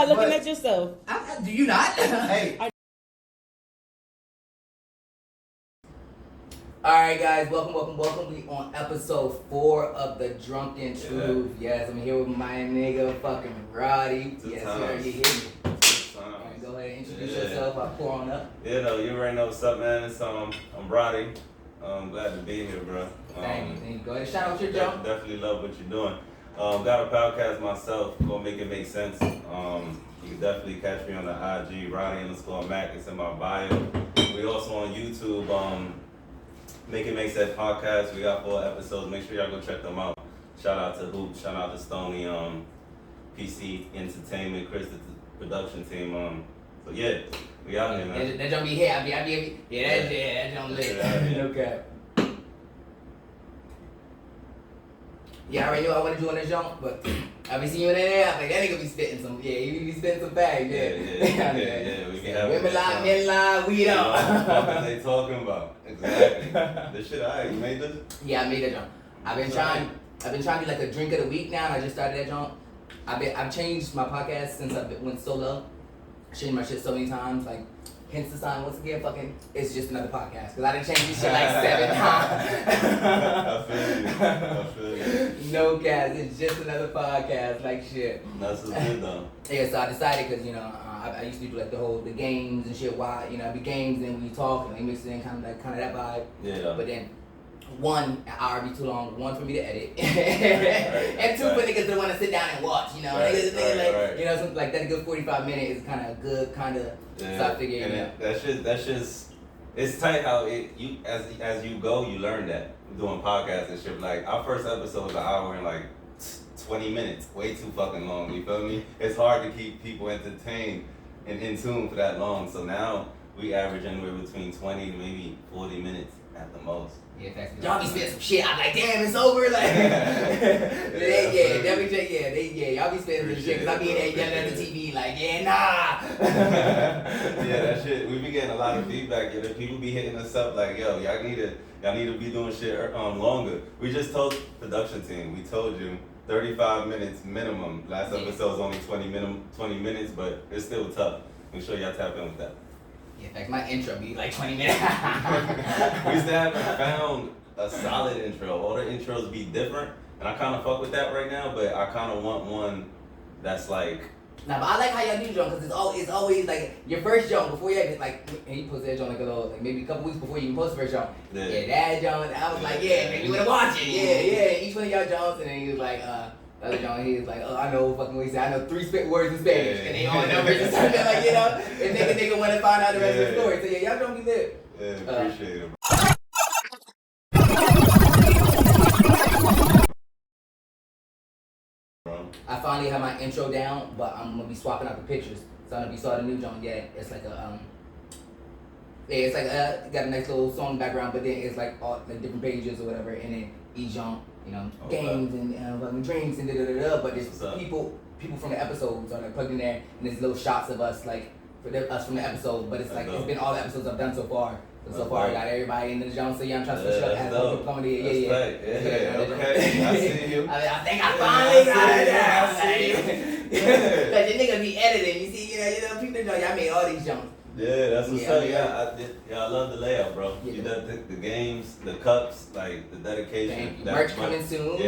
by looking at yourself. Do you not? Hey. Alright guys, welcome. We on episode 4 of the Drunken Truth. Yes, I'm here with my nigga fucking Roddy. Yes, sir, you hear me. Alright, go ahead and introduce yourself. I'll pour on up. You already know what's up, man. It's I'm Roddy. Glad to be here, bro. Thank you. Go ahead, shout out your jump. Definitely love what you're doing. Got a podcast myself, gonna make it make sense. You can definitely catch me on the IG, Roddy_Mac. It's in my bio. We also on YouTube, Make It Make Sense podcast. We got 4 episodes. Make sure y'all go check them out. Shout out to Hoop, shout out to Stoney, PC Entertainment, Chris, the production team. So yeah, we out here, man. That don't be here. That don't live. No cap. Yeah, I already knew I wanted to do on this jump, but I be seeing you in there. I'm like, that nigga be spitting some. Yeah, he be spitting some facts. Yeah. We can have women lie, men lie, we don't. What are they talking about? Exactly. This shit, alright. You made this? Yeah, I made that jump. I've been trying to do like a drink of the week now, and I just started that jump. I've changed my podcast since I went solo. Changed my shit so many times, like. Hence the sign, once again, fucking, it's just another podcast. Because I done changed this shit like 7 times. I feel you. No cast, it's just another podcast, like shit. That's what's good though. Yeah, so I decided, because, I used to do like the games and shit, it'd be games and we talk and they mix it in kind of that vibe. Yeah. But then, 1 hour be too long, 1 for me to edit. And 2 for niggas that want to sit down and watch, niggas something like that, a good 45 minutes is kind of good, start figuring it out. That's just, it's tight how as you go, you learn that doing podcasts and shit. Like our first episode was an hour and like 20 minutes, way too fucking long. You feel me? It's hard to keep people entertained and in tune for that long. So now we average anywhere between 20 to maybe 40 minutes at the most. Yeah, facts. Y'all be spitting some shit. I'm like, damn, it's over. Like, y'all be spitting some shit. Cause I be in there yelling at the TV like, nah. Yeah, that shit. We be getting a lot of feedback. Yeah, people be hitting us up like, yo, y'all need to be doing shit longer. We just told the production team. We told you 35 minutes minimum. Last episode was only 20 minutes, but it's still tough. Make sure y'all tap in with that. Yeah, in fact, my intro be like 20 minutes. We still haven't found a solid intro. All the intros be different, and I kind of fuck with that right now, but I kind of want one that's like... Nah, but I like how y'all do jump, because it's always like your first jump before you have it, like, and you post that jump like a little, like maybe a couple weeks before you even post the first jump. Yeah, that jump, I was like, maybe you want to watch it. Yeah. Each one of y'all jumps, and then he was like, the other John, he was like, I know fucking what he said. I know 3 words in Spanish, and they all numbers and something like, and nigga want to find out the rest of the story. So yeah, y'all don't be lit. Yeah, appreciate it, bro. I finally have my intro down, but I'm gonna be swapping out the pictures. So I'm gonna be starting a new John. Yeah, it's like got a nice little song background, but then it's like all like different pages or whatever, and then each John. Games and fucking drinks and da-da-da-da, but there's people from the episodes are like plugged in there, and there's little shots of us like us from the episode, but it's like it's been all the episodes I've done so far. So far I got everybody in the genre, so I'm trying to switch up as people coming in. Yeah. Okay, I see you. I think I finally got it. Cause your nigga be editing, you see, people y'all made all these jumps. Yeah, that's what's up. I love the layout, bro. Yeah. You done the games, the cups, like the dedication. Merch coming soon.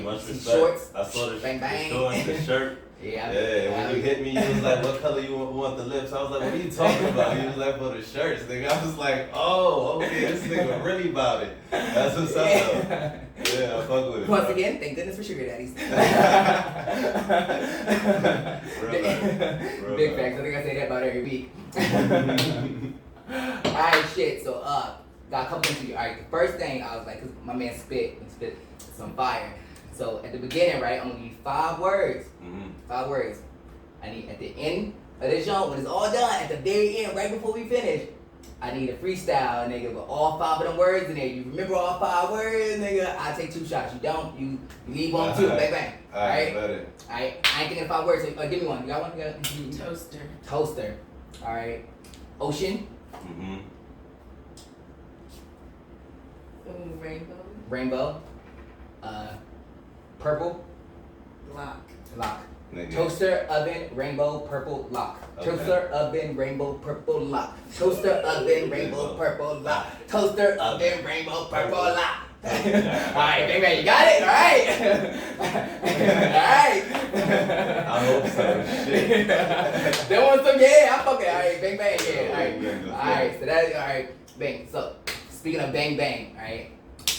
Much respect. Shorts. I saw the bang. shorts, the shirt. When you hit me, you was like, what color you want the lips? I was like, what are you talking about? He was like, for the shirts, nigga. I was like, oh, okay, this nigga really about it. That's what's up, though. Yeah, I fuck with it. Once again, thank goodness for sugar daddies. Big facts. I think I say that about every week. Alright, shit. So, got a couple things for you. Alright, the first thing I was like, cause my man spit some fire. So at the beginning, right, I'm gonna give you 5 words. 5 words. I need at the end of this jump, when it's all done, at the very end, right before we finish, I need a freestyle, nigga, with all 5 of them words in there. You remember all 5 words, nigga? I take 2 shots. You don't, you leave on 2. Bang, bang. Alright? Alright, I ain't thinking of 5 words. So, give me one. You got one? Toaster. Alright. Ocean. Rainbow. Purple. Lock. Nigga. Toaster, oven, rainbow, purple, lock. Okay. Toaster, oven, rainbow, purple, lock. Toaster, oven, rainbow, purple, lock. Toaster, oven, rainbow, purple, lock. Alright, baby, you got it? Alright. I hope so. Shit. That one, so yeah, I fuck it. Alright, bang, bang, yeah. Alright, so that's, alright, bang. So, speaking of bang, bang, alright,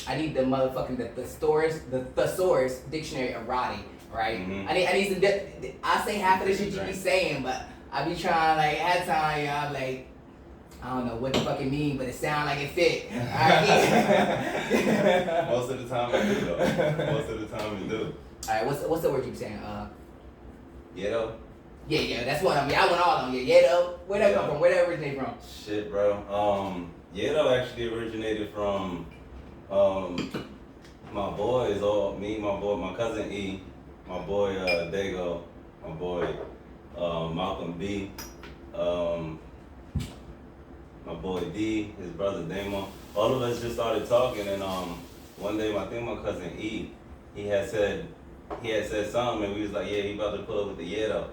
I need the motherfucking, the thesaurus dictionary of Roddy. Right? Mm-hmm. I need some. I say half of the shit you be saying, but I be trying like at time, y'all like I don't know what the fuck it mean, but it sound like it fit. Alright. Most of the time it do though. Most of the time it do. Alright, what's the word you be saying? Yeah though. Yeah, that's what I mean. I went all on yeah though. Where that come from? Where that originate from? Shit, bro. Yeah though actually originated from my boys, all me, my cousin E. My boy Dago, my boy Malcolm B, my boy D, his brother Damon. All of us just started talking, and one day I think my cousin E, he had said something, and we was like, yeah, he about to pull up with the Yedo,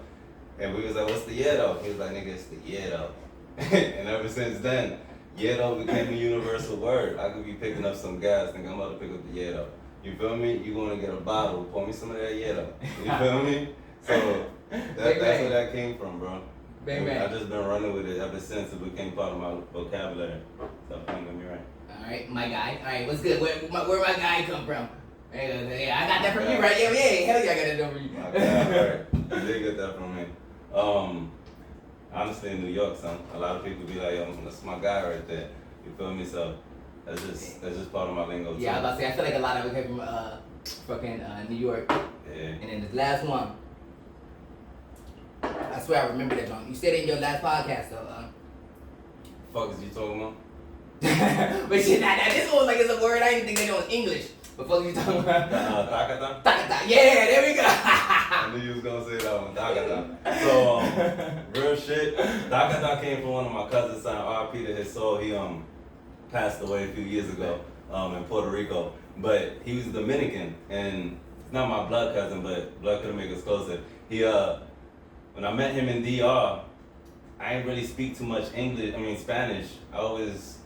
and we was like, what's the Yedo? He was like, nigga, it's the Yedo. And ever since then, Yedo became a universal word. I could be picking up some gas, think I'm about to pick up the Yedo. You feel me? You gonna get a bottle, pour me some of that Yedo. You feel me? So that's where that came from, bro. Bang, bang. I've just been running with it ever since it became part of my vocabulary. Stop playing with me, right? Alright, my guy. Alright, what's good? Where my guy come from? Yeah, I got that from you, right? Yeah, hell yeah, I got that from you. My God, right. You did get that from me. Honestly, in New York, son, a lot of people be like, yo, that's my guy right there. You feel me? So that's just part of my lingo too. Yeah, I was about to say, I feel like a lot of it came from fucking New York. Yeah. And then this last one, I swear I remember that, John. You said it in your last podcast, though. Fuck is you talking about? But shit, now this one was like it's a word I didn't think they know in English. But fuck you talking about? Takata? Takata. Yeah, there we go. I knew you was gonna say that one, Takata. So, real shit. Takata came from one of my cousins' son, R.I.P. to his soul. He passed away a few years ago in Puerto Rico. But he was Dominican, and not my blood cousin, but blood could make us closer. He when I met him in DR, I didn't really speak too much Spanish. I always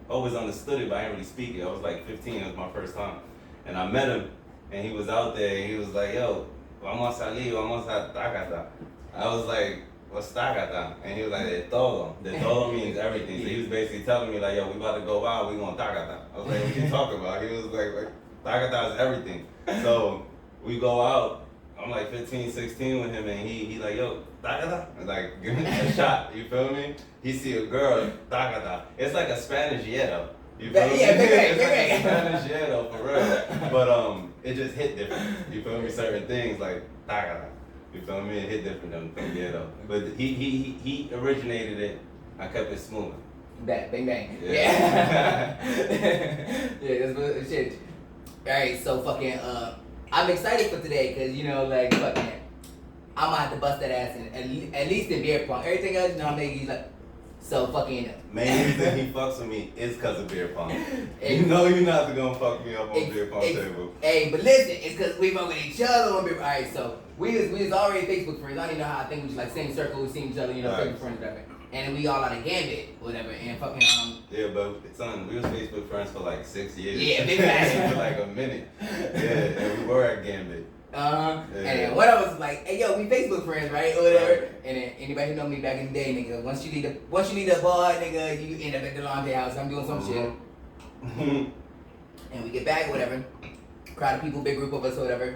understood it, but I didn't really speak it. I was like 15, it was my first time. And I met him, and he was out there, and he was like, yo, vamos a salir, vamos a Takata. I was like, what's Takata? And he was like, de todo. De todo means everything. So he was basically telling me like, yo, we about to go out, we gonna Takata. I was like, what you talking about? He was like Takata is everything. So we go out, I'm like 15, 16 with him, and he like, yo, Takata? Like, give me a shot, you feel me? He see a girl, Takata. It's like a Spanish yedo. You feel me? Yeah, It's like a Spanish yedo, for real. But it just hit different. You feel me? Certain things like Takata. You feel me? It hit different than yedo. But he originated it. I kept it smooth. Bang, bang, bang. Yeah. Yeah, that's what shit. Alright, so fucking I'm excited for today because you know like fucking I'm gonna have to bust that ass in at least in beer pong. Everything else, you know, maybe like so fucking. Main reason he fucks with me is cause of beer pong. You know you're not gonna fuck me up on beer pong table. Hey, but listen, it's cause we fuck with each other on beer. Alright, so we was already Facebook friends. I don't even know how I think we was like same circle, we seen each other, you know, Right. Facebook friends, whatever. And then we all out of Gambit, whatever, and fucking Yeah, but son, we was Facebook friends for like 6 years. Yeah, big facts. For like a minute. Yeah, and we were at Gambit. Yeah. Yeah. And then one of us was like, hey yo, we Facebook friends, right? Or whatever. Right. And then anybody who know me back in the day, nigga, once you need a bar, nigga, you end up at the laundry house. I'm doing some shit. And we get back, whatever. Crowd of people, big group of us, whatever.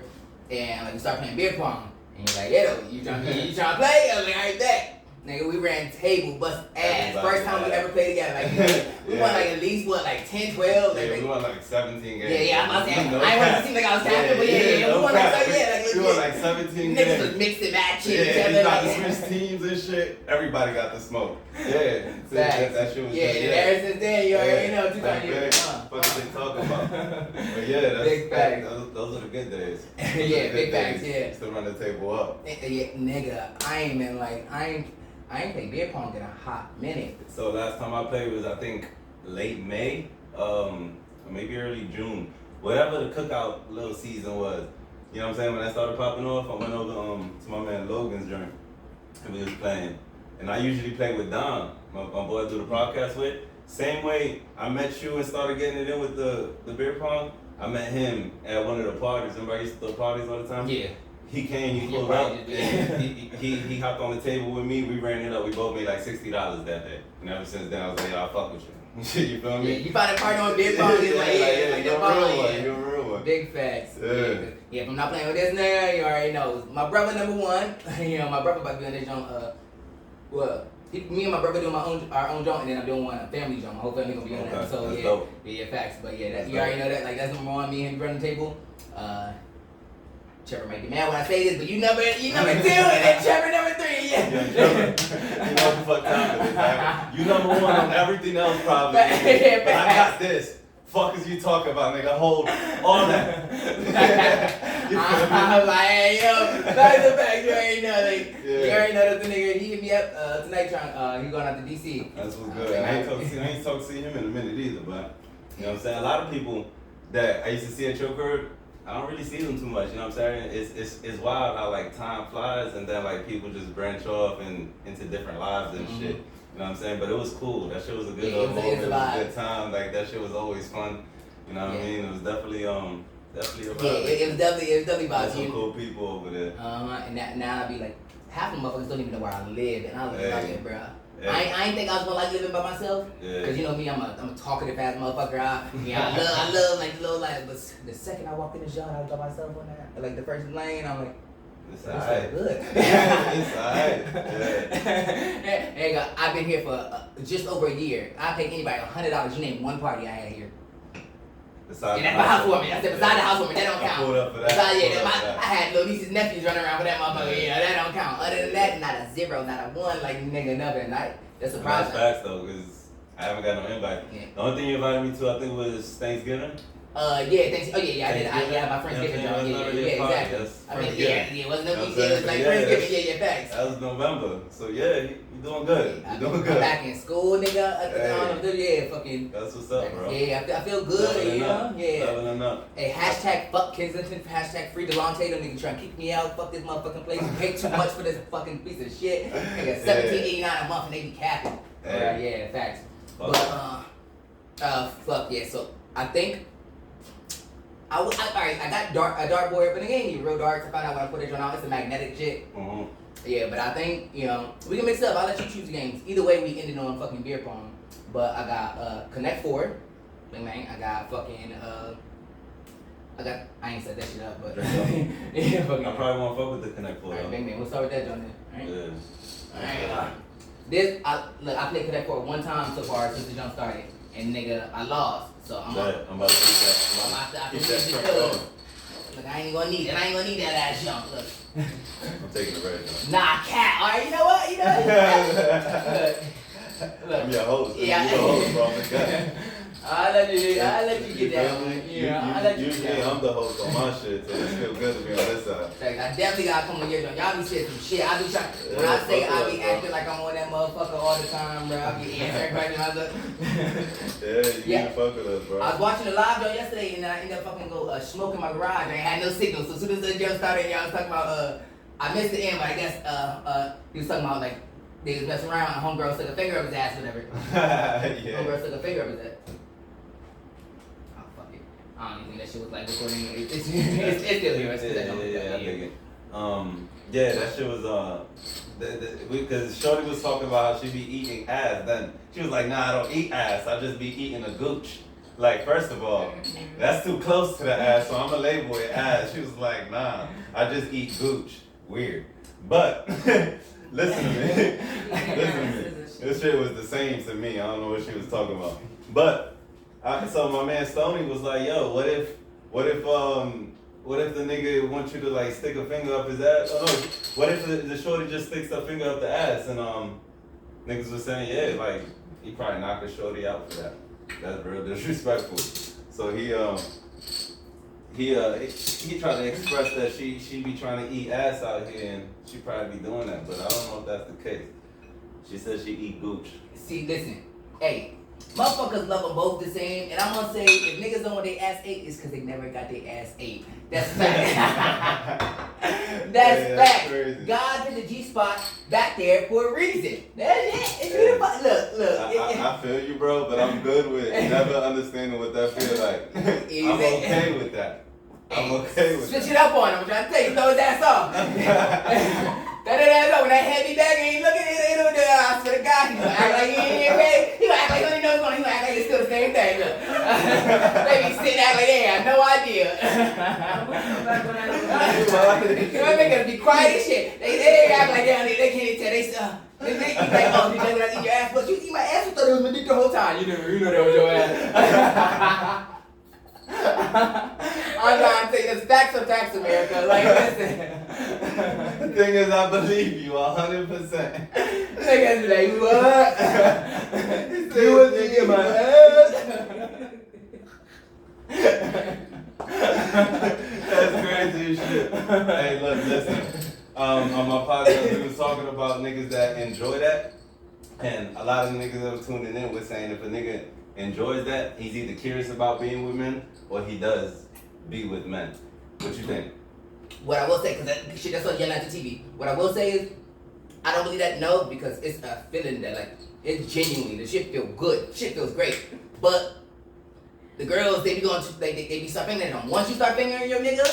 And like we start playing beer pong. And you're like, yeah, you trying to play? I was like, alright, bet. Nigga, we ran table, bust ass. First time we ever played together. Like, we won like at least, 10, 12? Yeah, we won like 17 games. Yeah, I'm about to say, I ain't want to seem like I was tapping, but yeah, we won like 7, we won like 17 games. Niggas was mixing, matching each Yeah, other. you got Like, to switch teams and shit. Everybody got the smoke. Yeah, so that shit was yeah, just, and ever since then, you already know, 2 Like, years. what did they talk about? But yeah, Big facts. those are the good days. Yeah, big facts, yeah. Used to run the table up. Yeah, nigga, I ain't played beer pong in a hot minute. So last time I played was I think late May, or maybe early June. Whatever the cookout little season was, You know what I'm saying? When that started popping off, I went over to my man Logan's joint, and we was playing. And I usually play with Don, my boy I do the podcast with. Same way I met you and started getting it in with the beer pong, I met him at one of the parties. Remember I used to throw parties all the time? Yeah. He came, he pulled up, and he hopped on the table with me, we ran it up, we both made like $60 that day. And ever since then I was like, yo, I fuck with you. You feel me? Yeah, you find a partner on beer pong, it's like you're a real one, you're a real one. Big facts. Yeah. Yeah, if I'm not playing with this nigga, you already know. My brother number one, you know, my brother about to be on this joint, me and my brother doing our own joint, and then I'm doing a family joint. My whole family gonna be on that. So that's yeah, dope. yeah, facts. But yeah, That's you already dope. know that. Like that's number one. Me and him run the table. Trevor might get mad when I say this, but you number 2, and then Trevor number 3. Yeah. Trevor, you know what the fuck time it is, man. You number 1 on everything else probably. Yeah, But I got this. Fuck is you talking about, nigga? Hold all that. I was like, hey, yo, that's the fact. You already know, like, Yeah. you already know that the nigga, he hit me up tonight trying, he going out to DC. That's what's good. I ain't talking to see him in a minute either, but you know what I'm saying? A lot of people that I used to see at your crib, I don't really see them too much, you know what I'm saying? It's wild how like time flies and then like people just branch off and into different lives and shit. You know what I'm saying? But it was cool. That shit was a good moment. It was a good time. Like that shit was always fun. You know what I mean? It was definitely a vibe. Yeah, it was definitely about There's some cool people over there. And now I be like, half of them motherfuckers don't even know where I live, and I was like, okay, bro. Hey. I ain't think I was gonna like living by myself, cause you know me, I'm a talkative ass motherfucker. I love like the little life, but the second I walked in the yard, I was by myself on that, like the first lane, I'm like, it's this alright. good. It's alright. Yeah. Hey, I've been here for just over a year. I pay anybody $100. You name one party I had here. Besides And that's my housewarming. I said beside the housewarming, that don't I count. pulled up for that. I had little nieces and nephews running around with that motherfucker. Yeah, that don't count. Other than that, not a 0, not a 1, like nigga, nothing. That's That's surprising. facts though, cause I haven't got no invite. Yeah. The only thing you invited me to, I think, was Thanksgiving. Yeah, thanks. Oh yeah, I did. I had my Friendsgiving job. Yeah, exactly. I mean, it wasn't no big deal. It was like Friendsgiving. Yeah, facts. That was November, so yeah, you doing good. You doing good. I'm back in school, nigga. Yeah, fucking. That's what's up, bro. Yeah, I feel good. You know, yeah. Leveling up. Hey, hashtag fuck Kensington, hashtag free Delonte. Them niggas trying to kick me out. Fuck this motherfucking place. You pay too much for this fucking piece of shit. I got $17.89 a month and they be capping. Hey. Yeah, facts. Fuck. But fuck yeah. So I think. Alright, I got a dartboard, but it ain't even real darts. I found out when I put it on, it's a magnetic shit. Mm-hmm. Yeah, but I think, you know, we can mix it up. I'll let you choose the games. Either way, we ended on fucking beer pong. But I got Connect 4. Bang bang. I got fucking, I ain't set that shit up, but. Yeah, fucking. I probably won't fuck with the Connect 4. Alright, bang bang. We'll start with that, John, then. Alright? Yeah. Alright. I played Connect 4 one time so far since the jump started. And nigga, I lost. So I'm about to keep that. Keep that pressure on. Look, I ain't gonna need it. I ain't gonna need that ass jump. Look. I'm taking the red one. Nah, cat. Alright, you know what? Look. I'm your host. Yeah. You're the host, bro. I'm the guy. I'll let you get that one. I'll let you get that one. I'm the host on my shit, so it's still good to be on this side. I definitely gotta come on your joint. Y'all be saying some shit. I be trying. When I say I be acting like I'm on that motherfucker all the time, bro. I be answering questions. I look. You need to fuck with us, bro. I was watching the live show yesterday, and I ended up fucking go smoke in my garage. I ain't had no signal. So as soon as the jump started, y'all was talking about I missed the end, but I guess he was talking about like they was messing around. And homegirl stuck a finger up his ass, whatever. Yeah. Homegirl stuck a finger up his ass. Oh fuck it. I don't even think that shit was like recording. It's still here. Yeah, I dig it. Yeah, that shit was because Shorty was talking about how she be eating ass. Then she was like, "Nah, I don't eat ass. I just be eating a gooch." Like, first of all, that's too close to the ass, so I'm gonna label it ass. She was like, "Nah, I just eat gooch." Weird, but listen to me. This shit was the same to me. I don't know what she was talking about, but so my man Stoney was like, "Yo, what if the nigga wants you to like stick a finger up his ass? Oh no, what if the shorty just sticks her finger up the ass?" And niggas was saying, yeah, like he probably knocked the shorty out for that. That's real disrespectful. So he tried to express that she be trying to eat ass out here, and she probably be doing that, but I don't know if that's the case. She said she eat gooch. See, listen, hey, Motherfuckers love them both the same, and I'm gonna say if niggas don't want their ass ate, it's because they never got their ass ate. That's fact. That's fact. Crazy. God put the G spot back there for a reason. That's it. It's beautiful. Look. I feel you, bro, but I'm good with never understanding what that feels like. I'm okay with that. I'm okay with Switch that. it up on him. I'm trying to tell you, throw his ass off. Throw that ass up. When that head be back and he looking at it, I swear to God, he gonna act like he ain't paid. He gonna act like he don't know what's going on. He gonna act like it's still the same thing. Look. They be sitting act like they have no idea. You know, make us be quiet as shit. They act like they can't even tell. They like, oh, did you eat your ass? But you eat my ass. I thought it was my dick the whole time. You know that was your ass. I'm trying to take the stacks of tax America. Like, listen. The thing is, I believe you 100%. Niggas be like, what? You was eating my ass. That's crazy as shit. Hey, look, listen. On my podcast, we was talking about niggas that enjoy that. And a lot of niggas that was tuning in was saying if a nigga enjoys that, he's either curious about being with men or he does be with men. What you think? What I will say, because that shit that's on Yelling at the TV, what I will say is, I don't believe that, no, because it's a feeling that, like, it's genuinely, the shit feel good, shit feels great. But the girls, they be going to, they be start fingering them. Once you start fingering your nigga,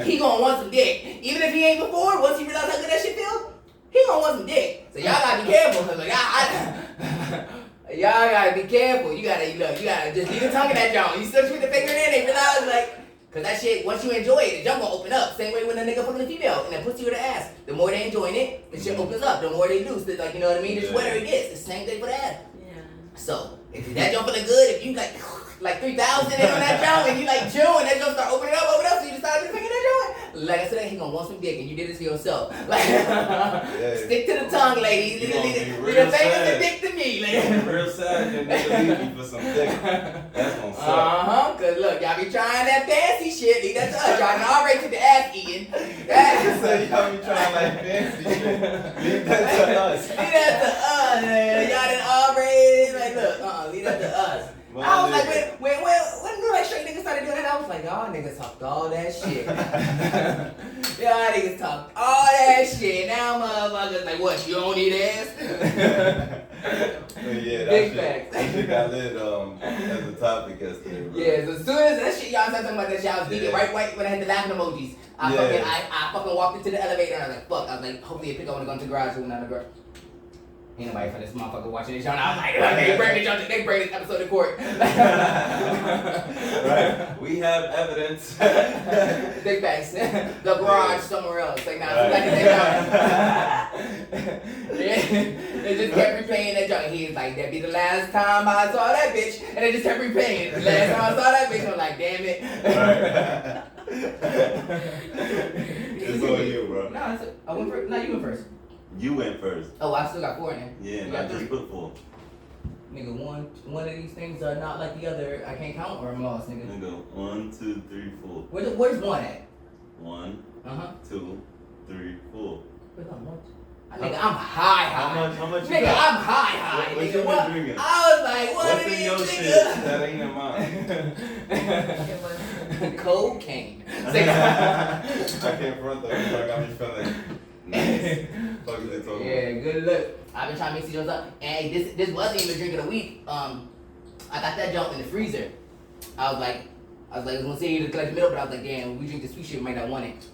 he gonna want some dick. Even if he ain't before, once he realize how good that shit feel, he gonna want some dick. So y'all gotta be careful, cause like, y'all gotta be careful. You gotta just leave the tongue in that joint. You still with the finger in, they realize like, cause that shit, once you enjoy it, the jump gonna open up. Same way when a nigga fucking a female and then pussy with the ass. The more they enjoying it, the shit opens up. The more they do, so like, you know what I mean? The wetter it gets. It's the same thing for the ass. Yeah. So if that jump feeling good, if you like 3,000 in on that jump and you like June, that jump start opening up, so you decide to finger that joint. Like I said, he gonna want some dick, and you did this for yourself. Like, stick to the tongue, ladies. Leave the fingers and dick to me. Like. Real sad, your nigga leave you for some dick. That's gonna suck. Cause look, y'all be trying that fancy shit. Leave that to us. Y'all can already took the ass eating. Y'all be trying like fancy shit. Leave that to us. Leave that to us, man. Y'all done already like, look, leave that to us. I was like, when like straight niggas started doing that, I was like, y'all niggas talked all that shit. Y'all niggas talked all that shit. Now motherfuckers like, what, you don't need ass? Yeah, Big that shit got lit as a topic yesterday, bro. Yeah, so as soon as that shit, y'all started talking about that shit, I was geeking right when I had the laughing emojis. I fucking walked into the elevator and I was like, fuck. I was like, hopefully a pick up when I go into the garage when I'm in the garage. Ain't nobody for this motherfucker watching this show. And I was like, they bring this episode to court. Right? We have evidence. Big facts. The garage somewhere else. Like, nah, right. like they just kept replaying that junk. He was like, that'd be the last time I saw that bitch. And they just kept replaying it. The last time I saw that bitch, I'm like, damn it. Right. It's on you, bro. No, I went first. No, you went first. You went first. Oh, I still got 4 in there. Yeah, and I just put 4. Nigga, one of these things are not like the other. I can't count or I'm lost, nigga. Nigga, 1, 2, 3, 4. Where's 1 at? 1, 2, 3, 4. Where's that 1? Nigga, I'm high. How much you nigga, got? I'm high. What Nigga, you what? been drinking? I was like, what What's is in your this, shit nigga? that ain't in mine? Cocaine. I can't front though. I got me feeling nice. Fuck is they talking Yeah, good look. I've been trying to mix these up. And this wasn't even a drink of the week. I got that junk in the freezer. I was gonna say you to collect the middle, but I was like, damn, when we drink the sweet shit, we might not want it.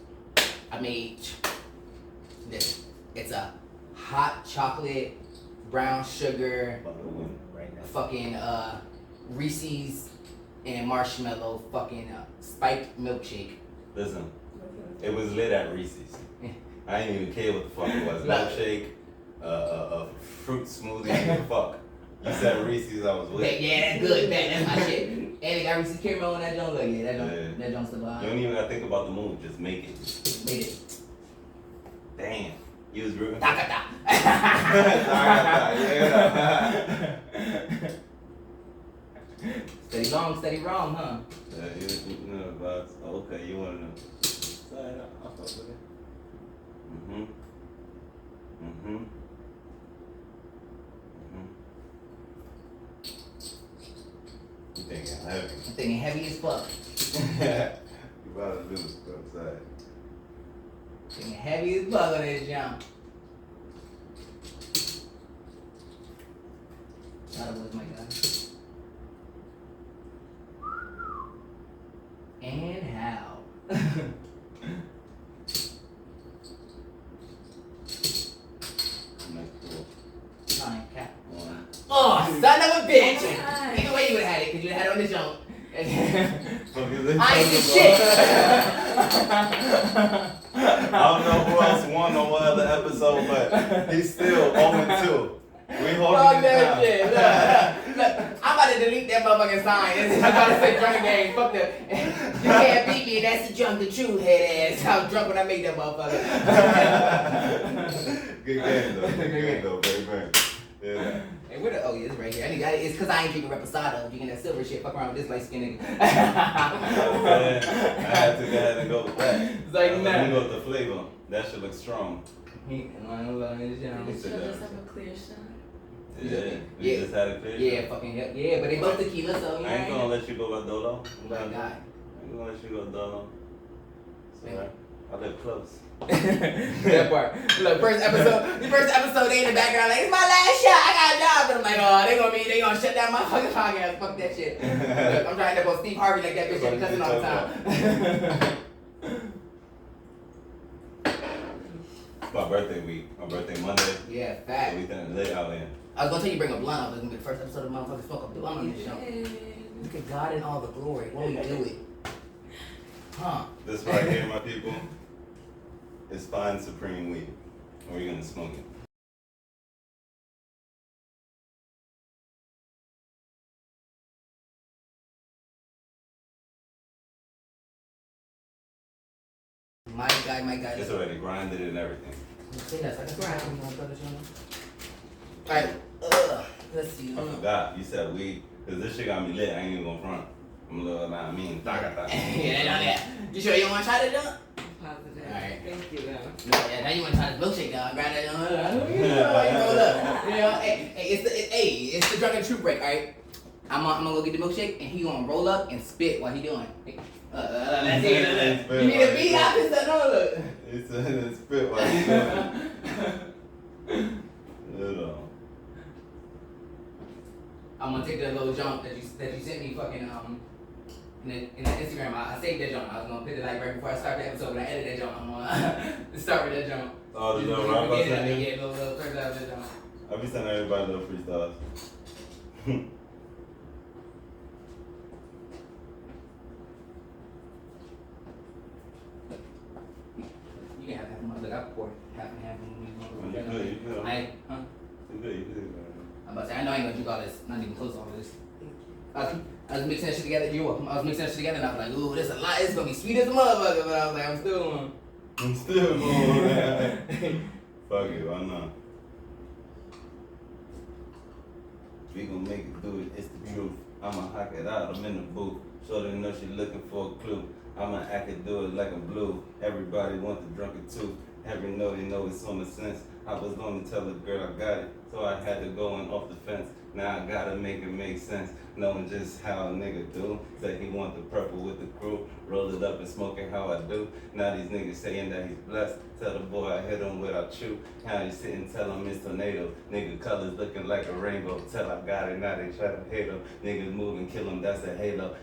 I made this. It's a hot chocolate, brown sugar, fucking Reese's and marshmallow fucking spiked milkshake. Listen, it was lit at Reese's. I didn't even care what the fuck it was. Milkshake, a fruit smoothie, fuck. You said Reese's, I was with. Yeah, that's good, man. That's my shit. And they got Reese's caramel on that joint. Look, yeah, that joint's the vibe. You don't even gotta think about the move, just make it. Made it. Damn. You was rooting for Takata. Steady long, steady wrong, huh? Yeah, you know about. Okay, you wanna know. Sorry, I'll fuck with it. You thinking heavy? I'm thinking heavy as fuck. You about to do this outside. Thinking heavy as fuck on this jump. That was my God. And how? Nine cap. Oh, son of a bitch! Either way you would have had it, because you would have had it on the jump. I ain't do shit! I don't know who else won on what other episode, but he's still 0-2. We holding it down. Shit. Look, I'm about to delete that motherfucking sign. I'm about to say drunk game. Fuck that. You can't beat me, and that's the drunk the truth head ass. I was drunk when I made that motherfucker. Good game though. Good game though, baby. Yeah. Hey, where the it's right here. It's because I ain't drinking reposado. Drinking that silver shit. Fuck around with this light skin nigga. I had to go ahead and go with that. It's like, nah. Let me go with the flavor. That should look strong. You just have a clear shot. Yeah. We just had a clear Yeah, shot. fucking hell. Yeah, but they both tequila, so you I ain't know. gonna let you go by Dolo. Oh my God. I ain't gonna let you go Dolo. Sorry. I live close. That part. Look, first episode, they in the background like, it's my last shot, I got a job. And I'm like, oh, they gonna shut down my fucking podcast. Fuck that shit. Look, I'm trying to go Steve Harvey like that bitch and cussing all the time. My birthday week. My birthday Monday. Yeah, So fact. we finna lay out in. I was gonna tell you bring a blunt up. It's gonna be the first episode of motherfuckers smoke up blunt on this show. Look at God in all the glory. When we do it. Huh. This right here, my people, is Fine Supreme Weed. And we're gonna smoke it. My guy. It's already grinded and everything. Say that, so I can grab him on brother John. Alright, let's see. I forgot, you said weed, cause this shit got me lit, I ain't even gonna front. I'm a little, I mean, taka. Yeah, know that. You sure you don't wanna try that done? Positive. Alright. Thank you, though. No, yeah, now you wanna try this milkshake, dog. Grab that done. You know, it's the drunken truth break, alright? I'm gonna go get the milkshake and he gonna roll up and spit while he doing. Let's see it. You need a beat out this look. It's a spit while you doing it. Little. I'm gonna take that little jump that you sent me fucking in the Instagram. I saved that jump. I was gonna put it like right before I start the episode. When I edit that jump, I'm gonna start with that jump. Oh, the little rap I sent you? Yeah, little first out of that jump. I be sending everybody little freestyles. You can have half of my look. I poured half and half when we You good, you good. Huh? You good. I'm about to say, I know I ain't gonna drink all this. Not even close to all this. I was mixing that shit together. You're welcome. I was mixing that shit together and I was like, ooh, this a lot. It's gonna be sweet as a motherfucker. But I was like, I'm still going. Fuck it, why not? We gon' make it do it, it's the truth. I'ma hack it out, I'm in the booth. So they know she looking for a clue. I'ma act it, do it like a blue. Everybody want the drunken too. Every know they know it's on the sense. I was gonna tell the girl I got it, so I had to go in off the fence. Now I gotta make it make sense, knowing just how a nigga do. Say he want the purple with the crew, roll it up and smoke it how I do. Now these niggas saying that he's blessed. Tell the boy I hit him without chew. How he sit and tell him it's tornado. Nigga colors looking like a rainbow. Tell I got it, now they try to hate him. Niggas move and kill him, that's a halo.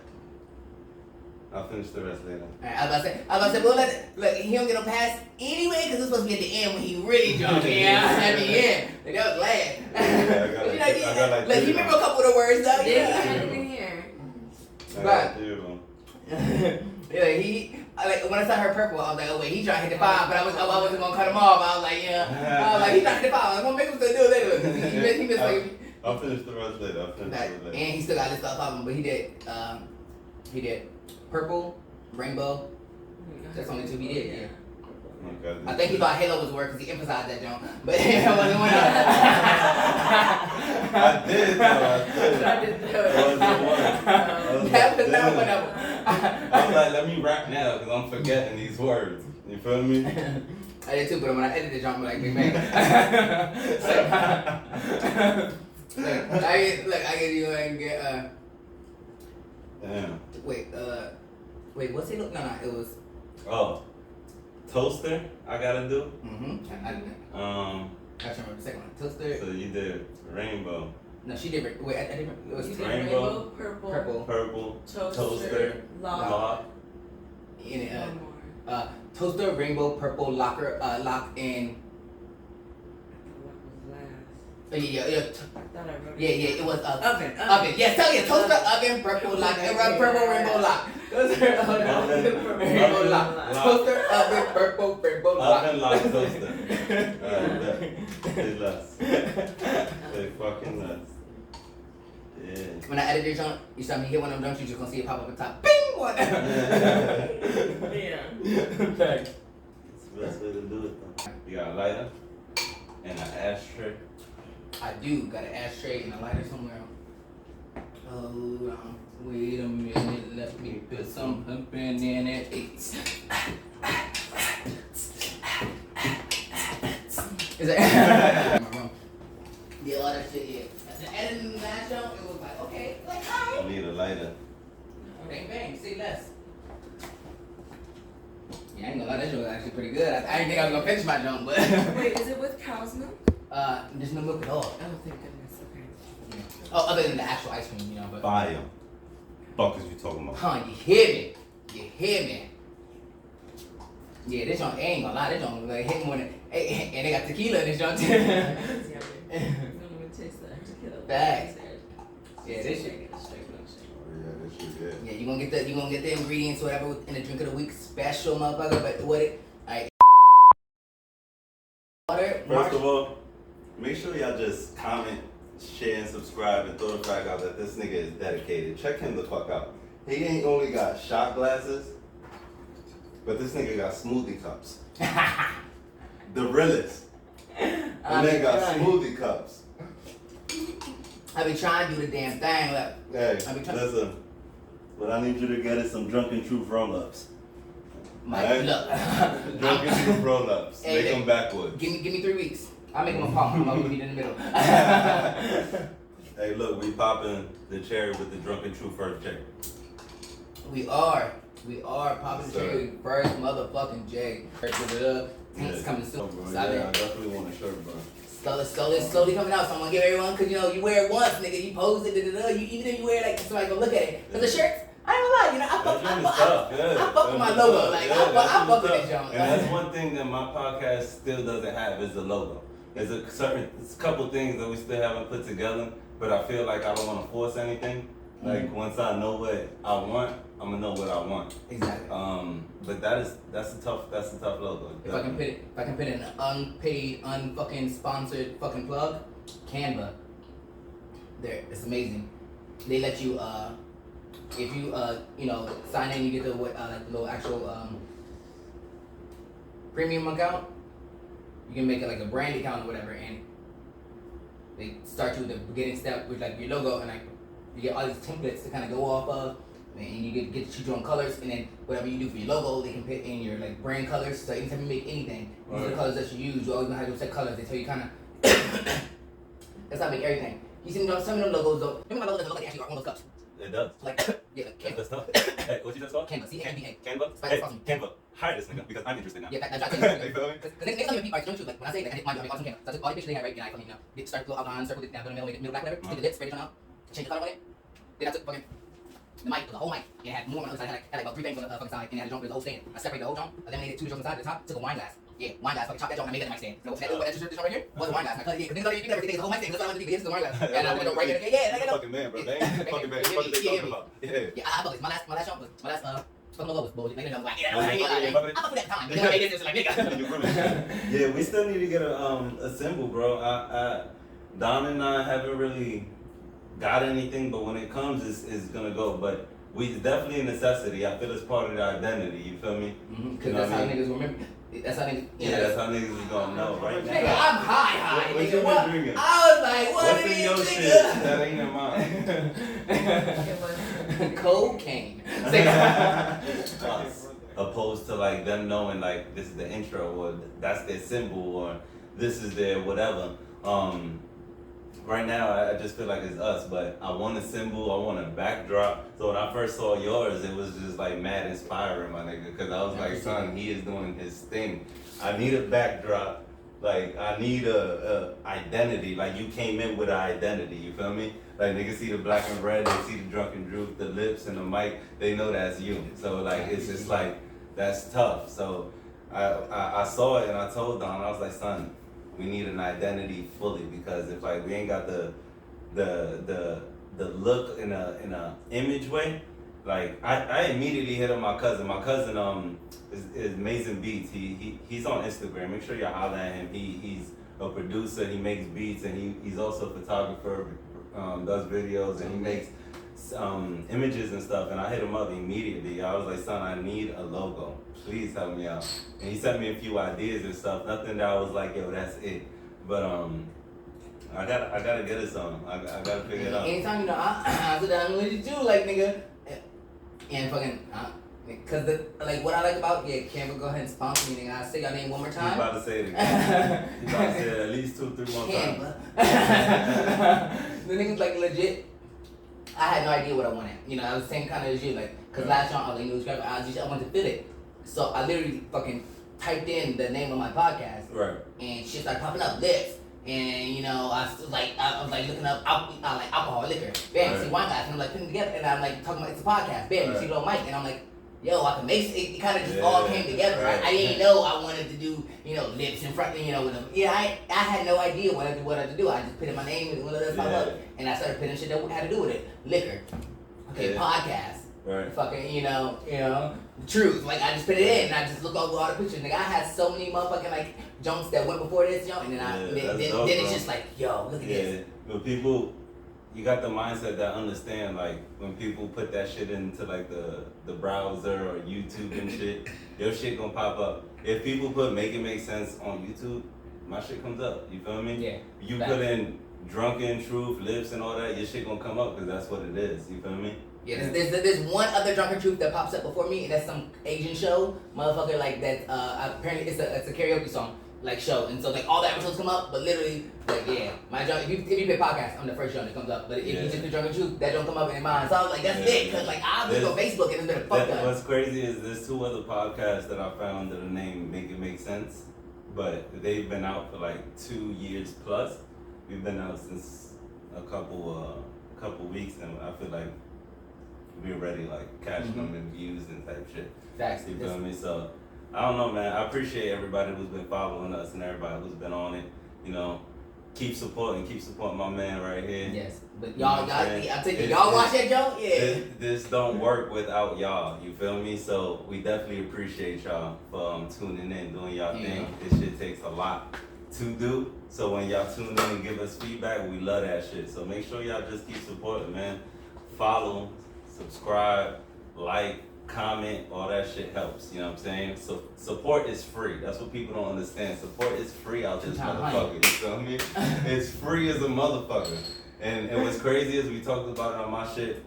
I'll finish the rest later. Alright, I was about to say, well, look, he don't get no pass anyway, because it's supposed to be at the end when he really drunk. Yeah, at the end. Like, that was glad. I got like you remember a couple of the words, though? Yeah, I didn't hear. But, yeah, when I saw her purple, I was like, oh wait, he trying to hit the 5, but I wasn't gonna cut him off. I was like, yeah. I was like, he trying to hit the 5. I was gonna make him still do it later. He missed like. I'll finish the rest later. And he still got this stuff on, but he did purple, rainbow. That's only 2 he did. Yeah. Okay, I think he thought Halo was a word because he emphasized that jump, but it wasn't one. I did That was not one of them. I was like, let me rap now because I'm forgetting these words. You feel me? I did too, but when I edited the jump, I'm like, big man. I get you and get Damn. Wait, what's it look? No, it was. Oh, toaster. I gotta do. I can't remember the second one. Toaster. So you did rainbow. No, she did. Wait, I didn't. It was Rainbow, purple, toaster, lock. And toaster, rainbow, purple, locker, lock, and. Yeah. I thought I wrote it. Yeah, it was Oven. Yes, tell you, toaster, oven, purple, lock, purple, rainbow, lock. Rainbow lock. Toaster, oven, purple, rainbow, lock. Oven, lock, toaster. Alright, they nuts. They fucking nuts. Yeah. When I edit your junk, you saw me hit one of them junks, you just gonna see it pop up at the top. Bing! What? Yeah. Thanks. It's the best way to do it though. You got a lighter and an ashtray. I do got an ashtray and a lighter somewhere. Hold on, wait a minute, let me put some pumping in it. Is that? Yeah, all that shit. Yeah. At the end of the last show, it was like, okay, like, alright. I need a lighter. Bang bang, say less. Yeah, I ain't gonna lie, that show was actually pretty good. I didn't think I was gonna finish my jump, but. Wait, is it with cow's milk? There's no milk at all. Oh, thank goodness. Okay. Yeah. Oh, other than the actual ice cream, you know, but. Fire. Fuck is you talking about? Huh, you hear me? You hear me? Yeah, this joint, I ain't gonna lie, this joint like hit more than. And they got tequila in this joint too. You don't even taste the tequila. Facts. Yeah, this shit. Oh yeah, this shit good. Yeah, you gonna get the ingredients, whatever, in the drink of the week special, motherfucker. But what it? Alright. First of all, make sure y'all just comment, share, and subscribe, and throw the fact out that this nigga is dedicated. Check him the fuck out. He ain't only got shot glasses, but this nigga got smoothie cups. The realest. And they got smoothie cups. I be trying to do the damn thing. Like, Hey, I be trying. listen. What I need you to get is some Drunken Truth roll-ups. Mike, Alright? look. Drunken Truth roll-ups. Hey, Make them backwards. Give me 3 weeks. I'll make them a pop. I'm gonna meet in the middle. Hey, look, we popping the cherry with the Drunken Truth first cherry. We are popping Yes, cherry first motherfucking J. Tanks coming soon. Yeah, I definitely want a shirt, bro. Slowly coming out. So I'm gonna give everyone, cause you know you wear it once, nigga. You pose it, even if you wear it like somebody go look at it. Cause the shirts, I ain't gonna lie, you know, I fuck with my logo. Like I fuck with this joint. And that's one thing that my podcast still doesn't have is the logo. There's a couple things that we still haven't put together, but I feel like I don't want to force anything. Like once I know what I want, I'm gonna know what I want. Exactly. But that's a tough logo. If I can put in an unpaid, unfucking sponsored fucking plug, Canva. There, it's amazing. They let you if you sign in, you get the like the little actual premium account. You can make it like a brand account or whatever, and they start you with the beginning step with like your logo, and like you get all these templates to kind of go off of, and you get to choose your own colors, and then whatever you do for your logo, they can put in your like brand colors. So anytime you make anything, these are the colors that you use. You always know how to set colors. They tell you kind of that's how I make everything. You see some of them logos though. Remember my logo doesn't look like they actually are one of those cups. It does. Like yeah, like Canva. That's tough. Hey, what you just called? Canva. C-A-N-V-A. Canva? Hey, Canva. Hire this nigga because I'm interested now. Yeah, that's You feel me? Because next time you people, don't you like when I say like I did my awesome Canva. So I took all the pictures they had right, and I fucking start to go outline, circle it down, put it in the middle black whatever, take the lips, spread it on out, change the color on it. Then I took fucking the mic, the whole mic, and it had more on the other side. Had like about 3 things on the fucking side, and it had a joint with the whole stand. I separated the whole joint, eliminated 2 joints on the side, the top, took a wine glass. Yeah, wine glass, fucking chopped that joint, and I made that mic stand. So that this joint right here was a wine glass. I cut it, because you never think it's a whole mic stand. That's what I wanted to do. This is the wine glass. And I went right here, yeah, like Fucking man, bro. They ain't fucking man. What are they talking about? Yeah, I fuck this. My last joint was fucking logo was bullshit. Like, I'm like, Yeah, I fuck with that time. But then I made this like nigga. Yeah, we still need to get a symbol, bro. Don and I haven't really got anything, but when it comes, it's gonna go. But it's definitely a necessity. I feel it's part of the identity. You feel me? Because that's how niggas remember. That's how niggas. Yeah, that's how niggas is gonna know, right? Nigga, I'm high. What you Nigga, been drinking? I was like, what What's is in your this, shit nigga? that ain't in mine? It was. Cocaine. Us, opposed to like them knowing like this is the intro or that's their symbol or this is their whatever. right now I just feel like it's us, but I want a symbol, I want a backdrop. So when I first saw yours, it was just like mad inspiring, my nigga, because I was like, son, he is doing his thing. I need a backdrop, like I need a identity, like you came in with an identity, you feel me? Like niggas see the black and red, they see the drunken droop, the lips and the mic, they know that's you. So like it's just like, that's tough. So I saw it and I told Don, I was like, son, we need an identity fully, because if like we ain't got the look in a image way, like I immediately hit up my cousin. My cousin is Amazing Beats. He's on Instagram. Make sure y'all holler at him. He's a producer. He makes beats and he's also a photographer. Does videos and he makes images and stuff. And I hit him up immediately. I was like, son, I need a logo. Please help me out. And he sent me a few ideas and stuff. Nothing that I was like, yo, that's it. But I gotta get it some. I gotta figure it out. Anytime I sit down with you too, like nigga, and fucking. Cause like what I like about Canva, go ahead and sponsor me, nigga. I say your name one more time. He's about to say it again. He's about to say it at least 2-3 more times. The nigga's like legit. I had no idea what I wanted. I was the same kind of as you, like, cause last year I was like, I wanted to fit it. So I literally fucking typed in the name of my podcast. Right. And shit started popping up, lips. And I was like looking up like alcohol, liquor. Bam, see wine glass, and I'm like putting it together, and I'm like talking about it's a podcast. Bam, you see little mic, and I'm like, yo, I can make it. It kind of just all came together. Right. I didn't know I wanted to do lips in front, with them. I had no idea what I had to do. I just put in my name and let it pop up, and I started putting shit that had to do with it. Liquor, podcast. Right. Fucking, truth. Like, I just put it in, and I just looked over all the pictures. Nigga, I had so many motherfucking, like, junks that went before this, and then then it's just like, yo, look at this. But people, you got the mindset that understand, like, when people put that shit into, like, the browser or YouTube and shit, your shit gonna pop up. If people put Make It Make Sense on YouTube, my shit comes up. You feel me? Yeah. You put in Drunken Truth, Lips, and all that, your shit gonna come up, because that's what it is. You feel me? Yeah, there's one other Drunken Truth that pops up before me, and that's some Asian show, motherfucker, like that. Apparently it's a karaoke song, like show, and so like all the episodes come up, but literally, like my if you play podcast, I'm the first show that comes up. But if you just do Drunken Truth, that don't come up in mine. So I was like, that's it, cause like I look on Facebook and it's been fucked up. What's crazy is there's 2 other podcasts that I found that are named Make It Make Sense, but they've been out for like 2 years plus. We've been out since a couple weeks, and I feel like we're ready, like catching them in views and type shit. Facts. You feel me? So I don't know, man. I appreciate everybody who's been following us and everybody who's been on it. Keep supporting my man right here. Yes, but y'all watch that joke? Yeah. This don't work without y'all. You feel me? So we definitely appreciate y'all for tuning in, doing y'all thing. This shit takes a lot to do. So when y'all tune in and give us feedback, we love that shit. So make sure y'all just keep supporting, man. Follow, subscribe, like, comment, all that shit helps. You know what I'm saying? So support is free. That's what people don't understand. Support is free out this motherfucker. You feel me? It's free as a motherfucker. And what's crazy is we talked about it on my shit.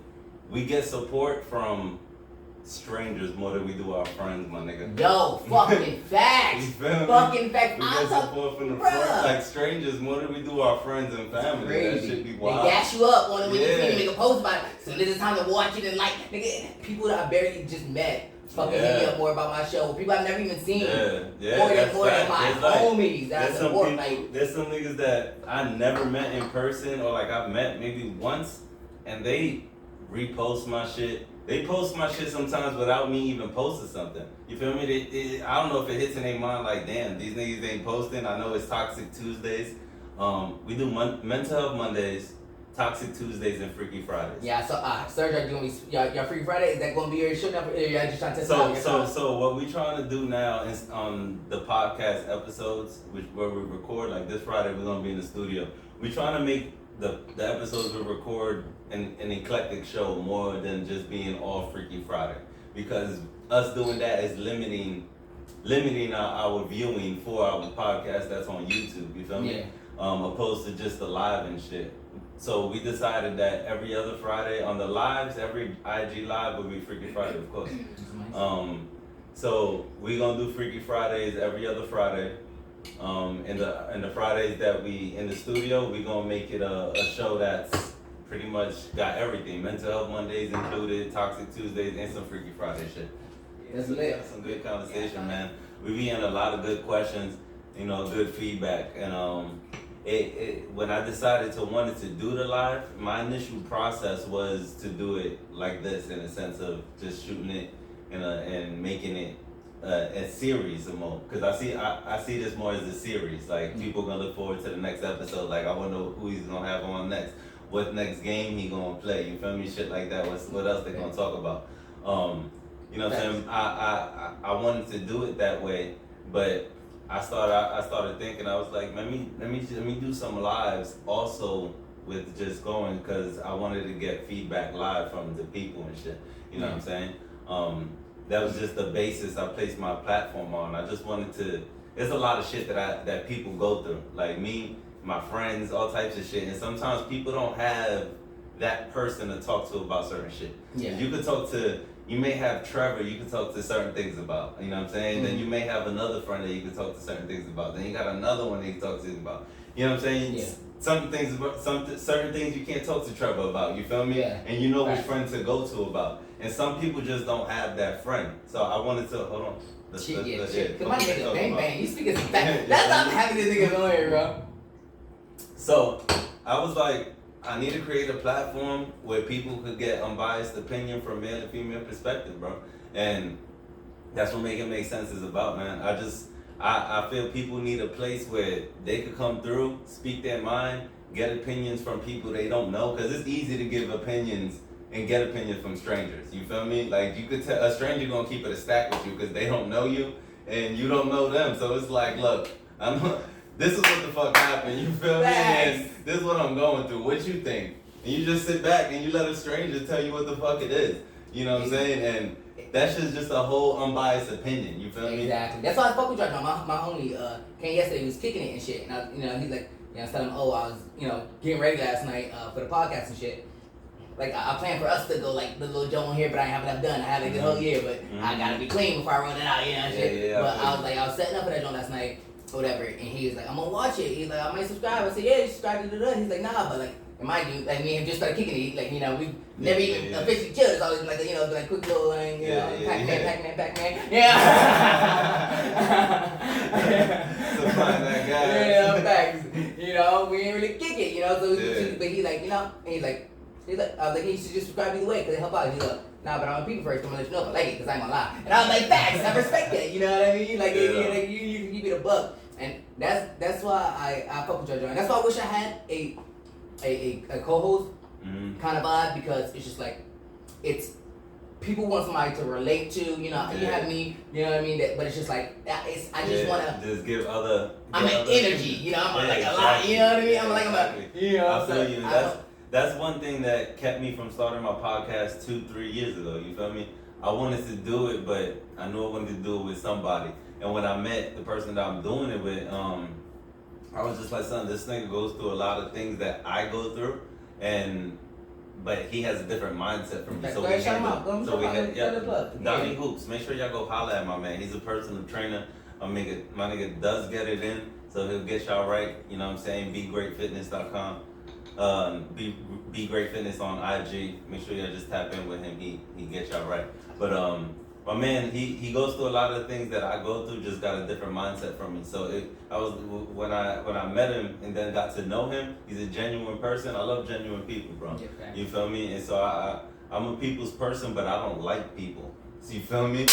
We get support from strangers more than we do our friends, my nigga. Yo, fucking facts. Fucking facts. We get support from the friends, like strangers more than we do our friends and family. Crazy. That shit be wild. They gas you up when you make a post about it. So this is time to watch it and like, nigga, people that I barely just met fucking hit me up more about my show. People I've never even seen. More than my homies that I support. There's some niggas that I never met in person, or like I've met maybe once, and they repost my shit. They post my shit sometimes without me even posting something. You feel me? I don't know if it hits in their mind like, damn, these niggas ain't posting. I know it's Toxic Tuesdays. We do Mental Health Mondays, Toxic Tuesdays, and Freaky Fridays. Yeah, so Serge, are doing your Freaky Friday? Is that going to be your show now? Or y'all just trying to test out? So what we trying to do now is the podcast episodes, where we record, like this Friday we're going to be in the studio. We're trying to make the episodes we record an eclectic show more than just being all Freaky Friday, because us doing that is limiting our viewing for our podcast that's on YouTube. You feel me? Opposed to just the live and shit. So we decided that every other Friday on the lives, every IG live will be Freaky Friday, of course. So we gonna do Freaky Fridays every other Friday. In the Fridays that we in the studio, we gonna make it a show that's pretty much got everything. Mental health Mondays included, Toxic Tuesdays, and some Freaky Friday shit. That's lit. Some good conversation, man. We be in a lot of good questions, good feedback, and when I decided to wanted to do the live, my initial process was to do it like this, in a sense of just shooting it and making it a series more, because I see this more as a series. Like people gonna look forward to the next episode. Like I wanna know who he's gonna have on next, what next game he gonna play. You feel me? Shit like that. What else they gonna talk about? You know what I'm saying? I wanted to do it that way, but I started thinking, I was like, let me do some lives also with just going, because I wanted to get feedback live from the people and shit. You know what I'm saying? That was just the basis I placed my platform on. I just wanted to. There's a lot of shit that people go through, like me, my friends, all types of shit, and sometimes people don't have that person to talk to about certain shit. Yeah. You may have Trevor, you can talk to certain things about. You know what I'm saying? Then you may have another friend that you can talk to certain things about. Then you got another one that you can talk to about. You know what I'm saying? Yeah. Certain things you can't talk to Trevor about. You feel me? Yeah. And you know which friend to go to about. And some people just don't have that friend. So I wanted to hold on. Cause my nigga bang bang, you speaking some fact. That's how I'm having this nigga on here, bro. So I was like, I need to create a platform where people could get unbiased opinion from male and female perspective, bro. And that's what Make It Make Sense is about, man. I feel people need a place where they could come through, speak their mind, get opinions from people they don't know. Because it's easy to give opinions and get opinions from strangers. You feel me? Like, you could tell a stranger gonna keep it a stack with you because they don't know you and you don't know them. So it's like, look, this is what the fuck happened. You feel me? And this is what I'm going through. What you think? And you just sit back and you let a stranger tell you what the fuck it is. You know what I'm saying? And that's just a whole unbiased opinion. You feel me? Exactly. That's why I fuck with y'all. My homie came yesterday. He was kicking it and shit. And he's like, I was telling him, I was, getting ready last night for the podcast and shit. Like, I planned for us to go, like, the little joint here, but I ain't have enough done. I had, like, the whole year, but I gotta be clean before I run it out, and shit. Yeah, but I was setting up for that joint last night, or whatever, and he was like, I'm gonna watch it. He's like, I might subscribe. I said, yeah, you subscribe to the. He's like, nah, but, like, and mind you, like, me and him just started kicking it. Like, we never even officially killed. It's always, like, like, quick little, Pac-Man. Yeah. Supplying that guy. Yeah, facts. We ain't really kick it, so, but he, like, he's like, I was like, you should just subscribe either way, because it help out. He's like, nah, but I'm a people first, I'm gonna let you know if I like it, because I ain't gonna lie. And I was like, facts, I respect that, you know what I mean? Like, you can keep it a buck. And that's why I fuck with y'all, and that's why I wish I had a co-host kind of vibe, because it's just like, it's, people want somebody to relate to, you have me, you know what I mean? But it's just like, I just wanna. Just give other. I'm an energy, I'm like a lot, you know what I mean? I'm like, I feel you. That's one thing that kept me from starting my podcast 2-3 years ago. You feel me? I wanted to do it, but I knew I wanted to do it with somebody. And when I met the person that I'm doing it with, I was just like, son, this nigga goes through a lot of things that I go through, but he has a different mindset from me. So we had Donnie Hoops. Make sure y'all go holler at my man. He's a personal trainer. My nigga does get it in, so he'll get y'all right. You know what I'm saying? BeGreatFitness.com. Be Great Fitness on IG. Make sure y'all just tap in with him. He gets y'all right. But my man, he goes through a lot of the things that I go through. Just got a different mindset from me. So when I met him and then got to know him, he's a genuine person. I love genuine people, bro. Yeah, you feel me? And so I'm a people's person, but I don't like people. So you feel me?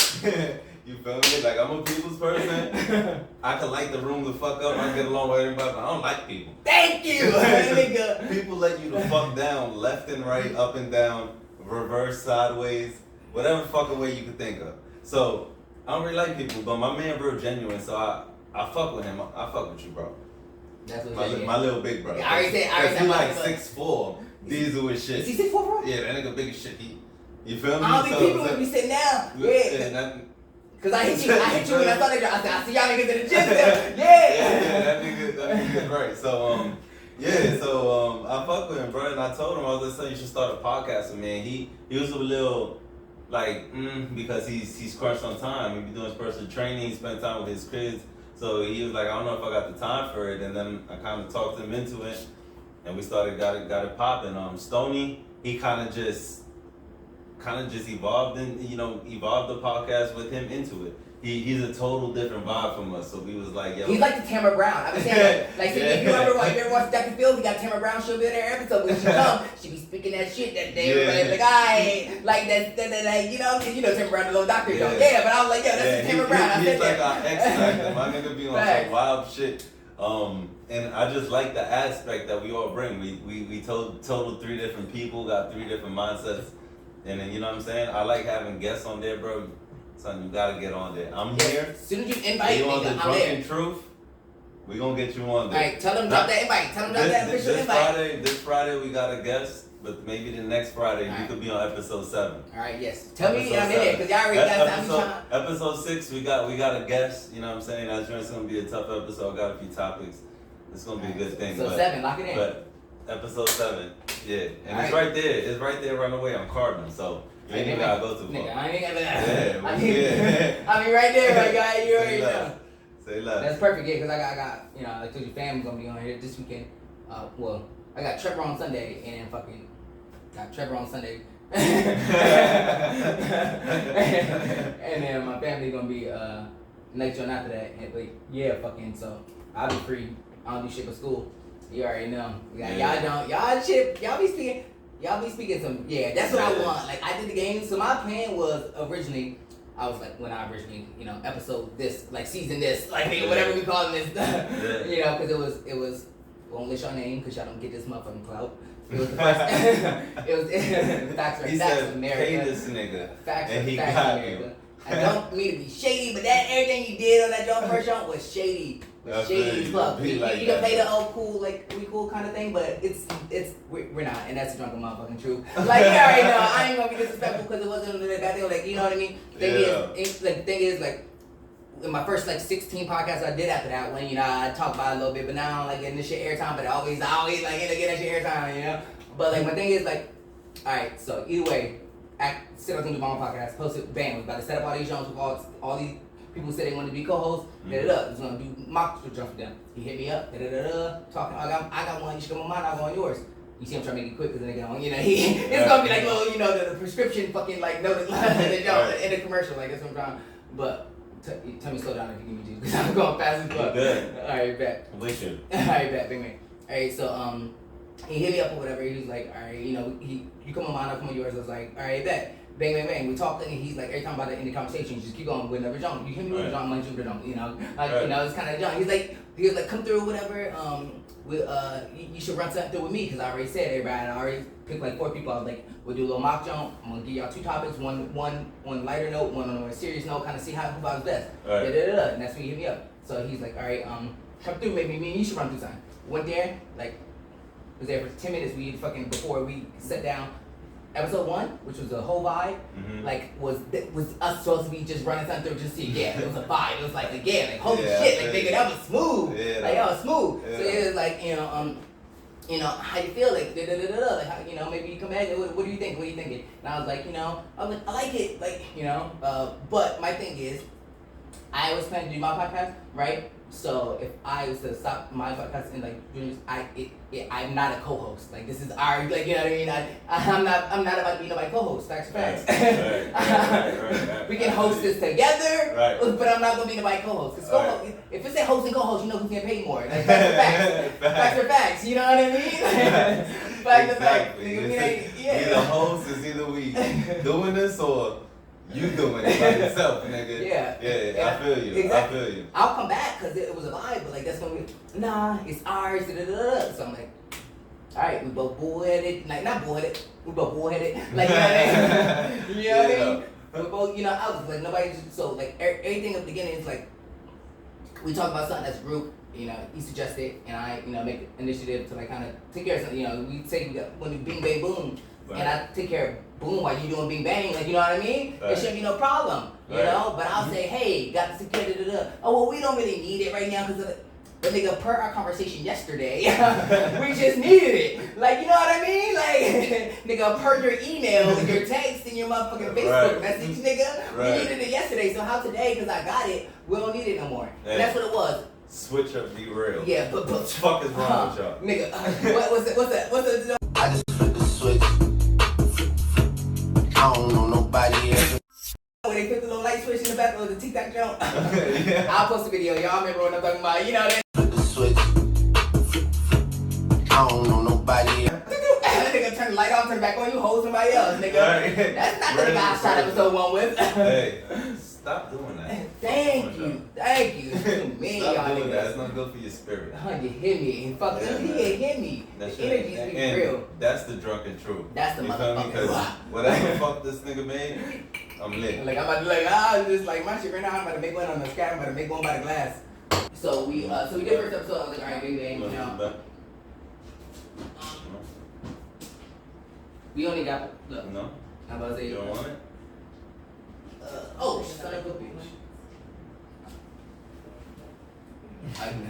You feel me? Like, I'm a people's person. I can light the room the fuck up. I can get along with everybody, but I don't like people. Thank you, nigga. People let you the fuck down, left and right, up and down, reverse, sideways, whatever fucking way you could think of. So, I don't really like people, but my man real genuine, so I fuck with him. I fuck with you, bro. That's what my little big brother. Yeah, I already said. He like 6'4", diesel as shit. Is he 6'4", bro? Yeah, that nigga big as shit. You feel me? How many people would be sitting down? Yeah. Cause I hit you when I saw that girl. I said, I see y'all niggas in the gym still. Yeah, that nigga great. So I fuck with him, bro, and I told him I was like, son, you should start a podcast with me. And he was a little like, because he's crushed on time. He be doing his personal training, he spent time with his kids. So he was like, I don't know if I got the time for it, and then I kind of talked him into it, and we started got it popping. Stoney, he kind of just evolved evolved the podcast with him into it. He's a total different vibe from us, so we was like, yo. He's like the Tamara Brown. I've been saying, if you ever watch Dr. Phil, we got Tamara Brown, she'll be in every episode. When she come, she be speaking that shit that day. Everybody's like, alright, like that, Tamara Brown, the little doctor, yeah, but I was like, yo, that's Tamara Brown. He's like our X-Factor. My nigga be on some wild shit. And I just like the aspect that we all bring. We total 3 different people, got 3 different mindsets. And then, you know what I'm saying? I like having guests on there, bro. Son, you gotta get on there. I'm here. As soon as you invite me, on the I'm Drunken there. Truth. We gonna get you on there. Alright, tell them drop that invite. Tell them drop that official invite. This Friday we got a guest, but maybe the next Friday you could be on episode 7. Alright, yes. Tell me I'm in there, because y'all already got time. Episode 6, we got a guest. You know what I'm saying? That joint's gonna be a tough episode. I got a few topics. It's gonna be a good thing. So 7, lock it in. But episode 7, yeah, and it's right there. It's right there, run away. I'm Cardinal, so. You ain't even gotta go too far. Nigga, I ain't gotta. Yeah, I mean, right there, my guy. You already know. Say less. That's perfect, yeah, because I got, I told your family gonna be on here this weekend. Well, I got Trevor on Sunday, and then fucking got Trevor on Sunday. And then my family gonna be next one after that. And, but yeah, fucking, so I'll be free. I don't do shit but school. You already know. Y'all be speaking some, that's what I want. Like, I did the game, so my plan was originally, I was like, when I originally, episode this, like, season this, like, whatever we call this, because it was, won't list your name, because y'all don't get this motherfucking clout. It was the first, it was, facts of America. Pay this nigga, facts and he facts got America. you. I don't mean to be shady, but that everything you did on that joint first joint was shady. Shady fuck. You can play the old cool, like we cool kind of thing, but we're not, and that's the drunken motherfucking truth. Like, you already know, I ain't gonna be disrespectful because it wasn't that thing, like, you know what I mean? The thing is, like, in my first, like, 16 podcasts I did after that one, I talked about it a little bit, but now I don't like getting this shit airtime, but I always, like, get that shit airtime, But, like, my thing is, like, alright, so either way, sit up and do my own podcast, post it, bam, we about to set up all these jumps with all these people said they wanted to be co-hosts, He's gonna do mock jump for them. He hit me up, talking, I got one, you should come on mine, I'll go on yours. You see him trying to make it quick because they get on, it's gonna be like little, the prescription fucking, like, notice in the commercial, like, that's what I'm trying, but tell me slow down if you give me juice, because I'm going fast as fuck. Good. Alright, bet. Alright, bet, big man. Alright, so, he hit me up or whatever, he was like, alright, you come on mine, I'll come on yours, I was like, alright, bet. Bang, bang, bang. We talked, and he's like, every time about to end the conversation, you just keep going with another jump. You hit me with a jump, I'm like, you with a jump, it's kind of jump. He was like, come through, whatever. You should run something through with me, because I already said everybody. I already picked like 4 people. I was like, we'll do a little mock jump. I'm gonna give y'all 2 topics, one lighter note, one on a serious note, kind of see who vibes best. And that's when he hit me up. So he's like, all right, come through, maybe me and you should run through something. Went there, like, was there for 10 minutes. Before we sat down. Episode 1, which was a whole vibe, like was us supposed to be just running something through, just see, it was a vibe. It was like holy shit, like nigga, that was smooth, like that was smooth. So it was like, how you feel, like like how, maybe you come back, what do you think? What are you thinking? And I was like, I like it, like, but my thing is, I was planning to do my podcast, right? So if I was to stop my podcast and I'm not a co-host. Like, this is our, like, you know what I mean? I'm not about to be nobody's co-host. Facts. Right. We can host this together, but I'm not gonna be nobody's co-host. Cause if it's a host and co-host, you know who's getting paid more. Like, facts are facts. You know what I mean? Facts are facts. Either host is either we doing this or you doing it by yourself, nigga. Yeah, I feel you. Exactly. I feel you. I'll come back because it was a vibe, but like that's gonna be it's ours. So I'm like, all right, we both bullheaded, like not bullheaded, we both bullheaded, like you know what I mean? You know what I mean? We both, I was like nobody. So like everything at the beginning is like we talk about something as a group. He suggested, and I make an initiative to like kind of take care of something. We say we got when we bing bang boom. Right. And I take care of boom while you doing bing bang, like you know what I mean? Right. It shouldn't be no problem, you know. But I'll say, hey, got the security. Oh well, we don't really need it right now because But nigga, per our conversation yesterday, we just needed it. Like, you know what I mean? Like, nigga, per your email, your text, and your motherfucking Facebook message, nigga, we needed it yesterday. So how today, because I got it, we don't need it no more. Hey. And that's what it was. Switch up, be real. Yeah, but what the fuck is wrong with y'all? Nigga, what's the I just flip the switch. I don't know nobody else. when they put the little light switch in the back of the TikTok jump? Yeah. I'll post a video. Y'all remember what I'm talking about? You know that. Flip the switch. I don't know nobody else. That nigga turn the light on, turn it back on, you hold somebody else, nigga. Right. That's not the nigga I shot episode 1 with. Hey, stop doing that. Thank you. It's too many Stop y'all doing niggas. that. It's not good for your spirit. You hit me. And fuck, Yeah, he man. ain't hit me. That The shit energy ain't- is and real. That's the drunken truth. That's the you feel me? motherfucking Because truth. whatever the fuck this nigga made, I'm lit. Like I'm about to just like my shit right now. I'm about to make one on the sky. I'm about to make one by the glass. So we did first episode. I was like, all right, baby, you know, we only got look. No? I'm about to say. You don't want it? Oh, son of a bitch.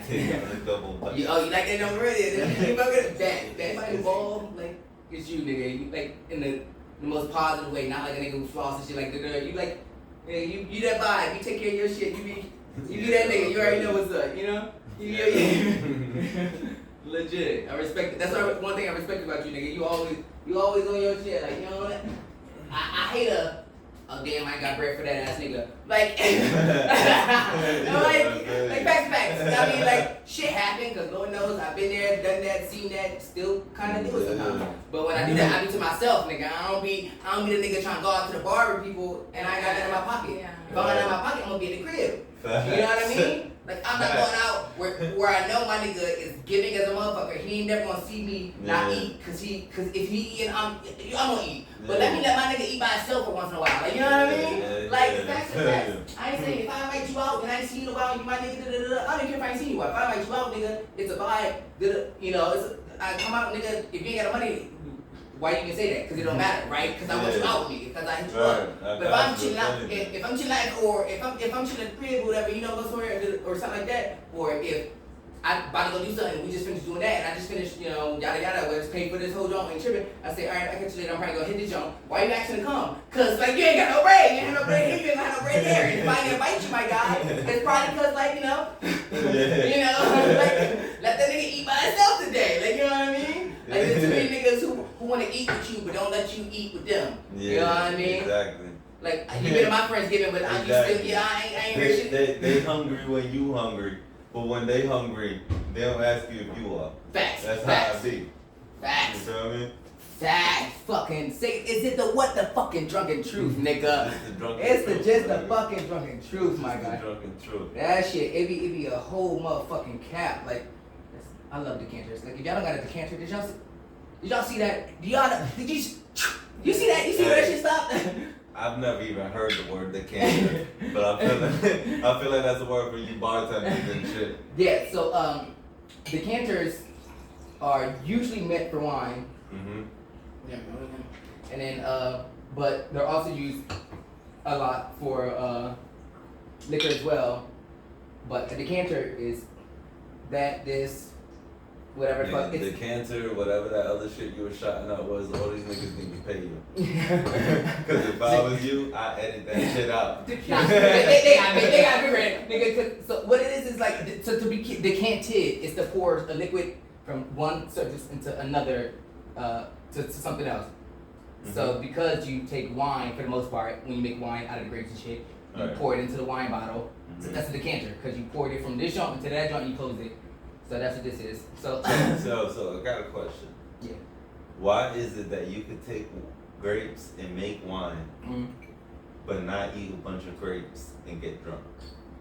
Take a double bite. You like that number really? You fucking that might involve like it's you nigga. You like in the most positive way, not like a nigga who floss and shit like the you like you that vibe, you take care of your shit, you be that nigga, you already know what's up, you know? Yeah. Legit. I respect it. That's one thing I respect about you, nigga. You always on your shit, like you know what? I hate oh damn, I ain't got bread for that ass nigga. Like, like facts. I mean, like shit happened because Lord knows I've been there, done that, seen that, still kind of do it sometimes. But when I do that, I be to myself, nigga. I don't be the nigga trying to go out to the bar with people and I ain't got that in my pocket. Yeah. If I got that in my pocket, I'm gonna be in the crib. You know what I mean? Like I'm not going out where I know my nigga is giving as a motherfucker. He ain't never gonna see me not eat cause if he eating, I'm gonna eat. But let me let my nigga eat by himself for once in a while. Like you know what I mean? Like facts. I ain't saying if I invite you out and I ain't see you in a while, you my nigga. I don't care if I ain't seen you. If I invite you out, nigga, it's a vibe. You know, I come out, nigga. If you ain't got the money. Why you even say that? Because it don't matter, right? Because I want you out with me. Because I hit you up. But if I'm chilling out, if I'm chilling out, or if I'm chilling at the crib or whatever, you know, go somewhere or something like that, or if I about to go do something, we just finished doing that, and I just finished, you know, yada yada, whether it's paid for this whole joint, ain't tripping. I say, all right, I catch you later. I'm probably gonna hit this joint. Why you asking to come? Cause like you ain't got no bread. You ain't got no bread here. You ain't got no bread there. And if I invite you, my guy, it's probably because like you know, like let that nigga eat by himself today. Like you know what I mean? Like there's too many niggas who want to eat with you but don't let you eat with them. You know what I mean? Exactly. Like you been to my Friendsgiving, but I Exactly. still I ain't heard shit. They hungry when you hungry, but when they hungry, they don't ask you if you are. Facts. That's Facts. how I be. Facts. You feel me? Facts. Fucking say, is it the what the fucking drunken truth, nigga? It's the drunken It's truth, just the nigga. fucking drunken truth, my It's the guy. drunken truth. That shit, it be a whole motherfucking cap. Like, I love decanters. Like, if y'all don't got a decanter, did y'all see that? Did you see that? You see where that shit stopped? I've never even heard the word decanter, but I feel like that's a word for you bartenders and shit. Yeah. So, decanters are usually meant for wine. Mhm. And then, but they're also used a lot for liquor as well. But a decanter is this, whatever the Yeah, fuck. It's decanter, whatever that other shit you were shouting out was, all these niggas need to pay you. Because if I was you, I edit that shit out. Nah, they got me ready, nigga. So what it is like to be decanted is to pour a liquid from one surface into another, to something else. So because you take wine for the most part, when you make wine out of the grapes and shit, you pour it into the wine bottle. So that's a decanter because you poured it from this joint into that joint, and you closed it. So that's what this is. So So I got a question. yeah. Why is it that you could take grapes and make wine, Mm-hmm. but not eat a bunch of grapes and get drunk?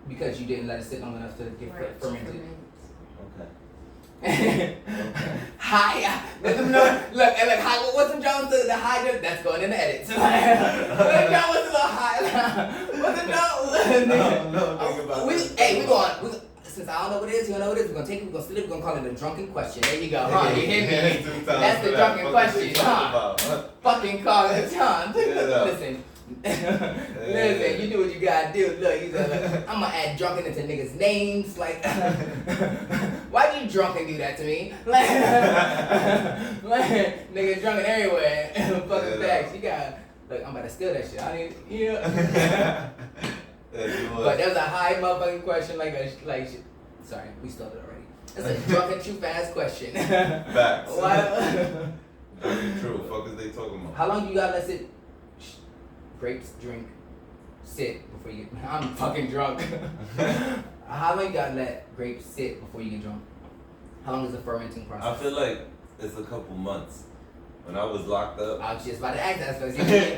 Because you didn't let it sit long enough to get fermented. Okay. High. Let them know. Look, and like high. What's the Jones? The high. That's going in the edits. What the Jones? What's the little high? What's the Jones? No, think about it. We going. Since I don't know what it is, you don't know what it is. We're gonna take it. We're gonna split it. We're gonna call it the drunken question. There you go. Huh? You hear me? That's the drunken question. Huh? Fucking call it, John. Listen. Listen, you do what you gotta do. Look, he's like, I'm gonna add drunken into niggas' names. Like, why'd you drunken do that to me? Like, niggas drunken everywhere. Fucking facts. You got, look, I'm about to steal that shit. I need, you know. But that was a high motherfucking question. Sorry, we stole it already. That's a drunken too fast question. Facts. Why? True. Fuck is they talking about? How long you gotta let it? Grapes, drink, sit before you get. I'm fucking drunk. How long you gotta let grapes sit before you get drunk? How long is the fermenting process? I feel like it's a couple months. When I was locked up. I was just about to ask that.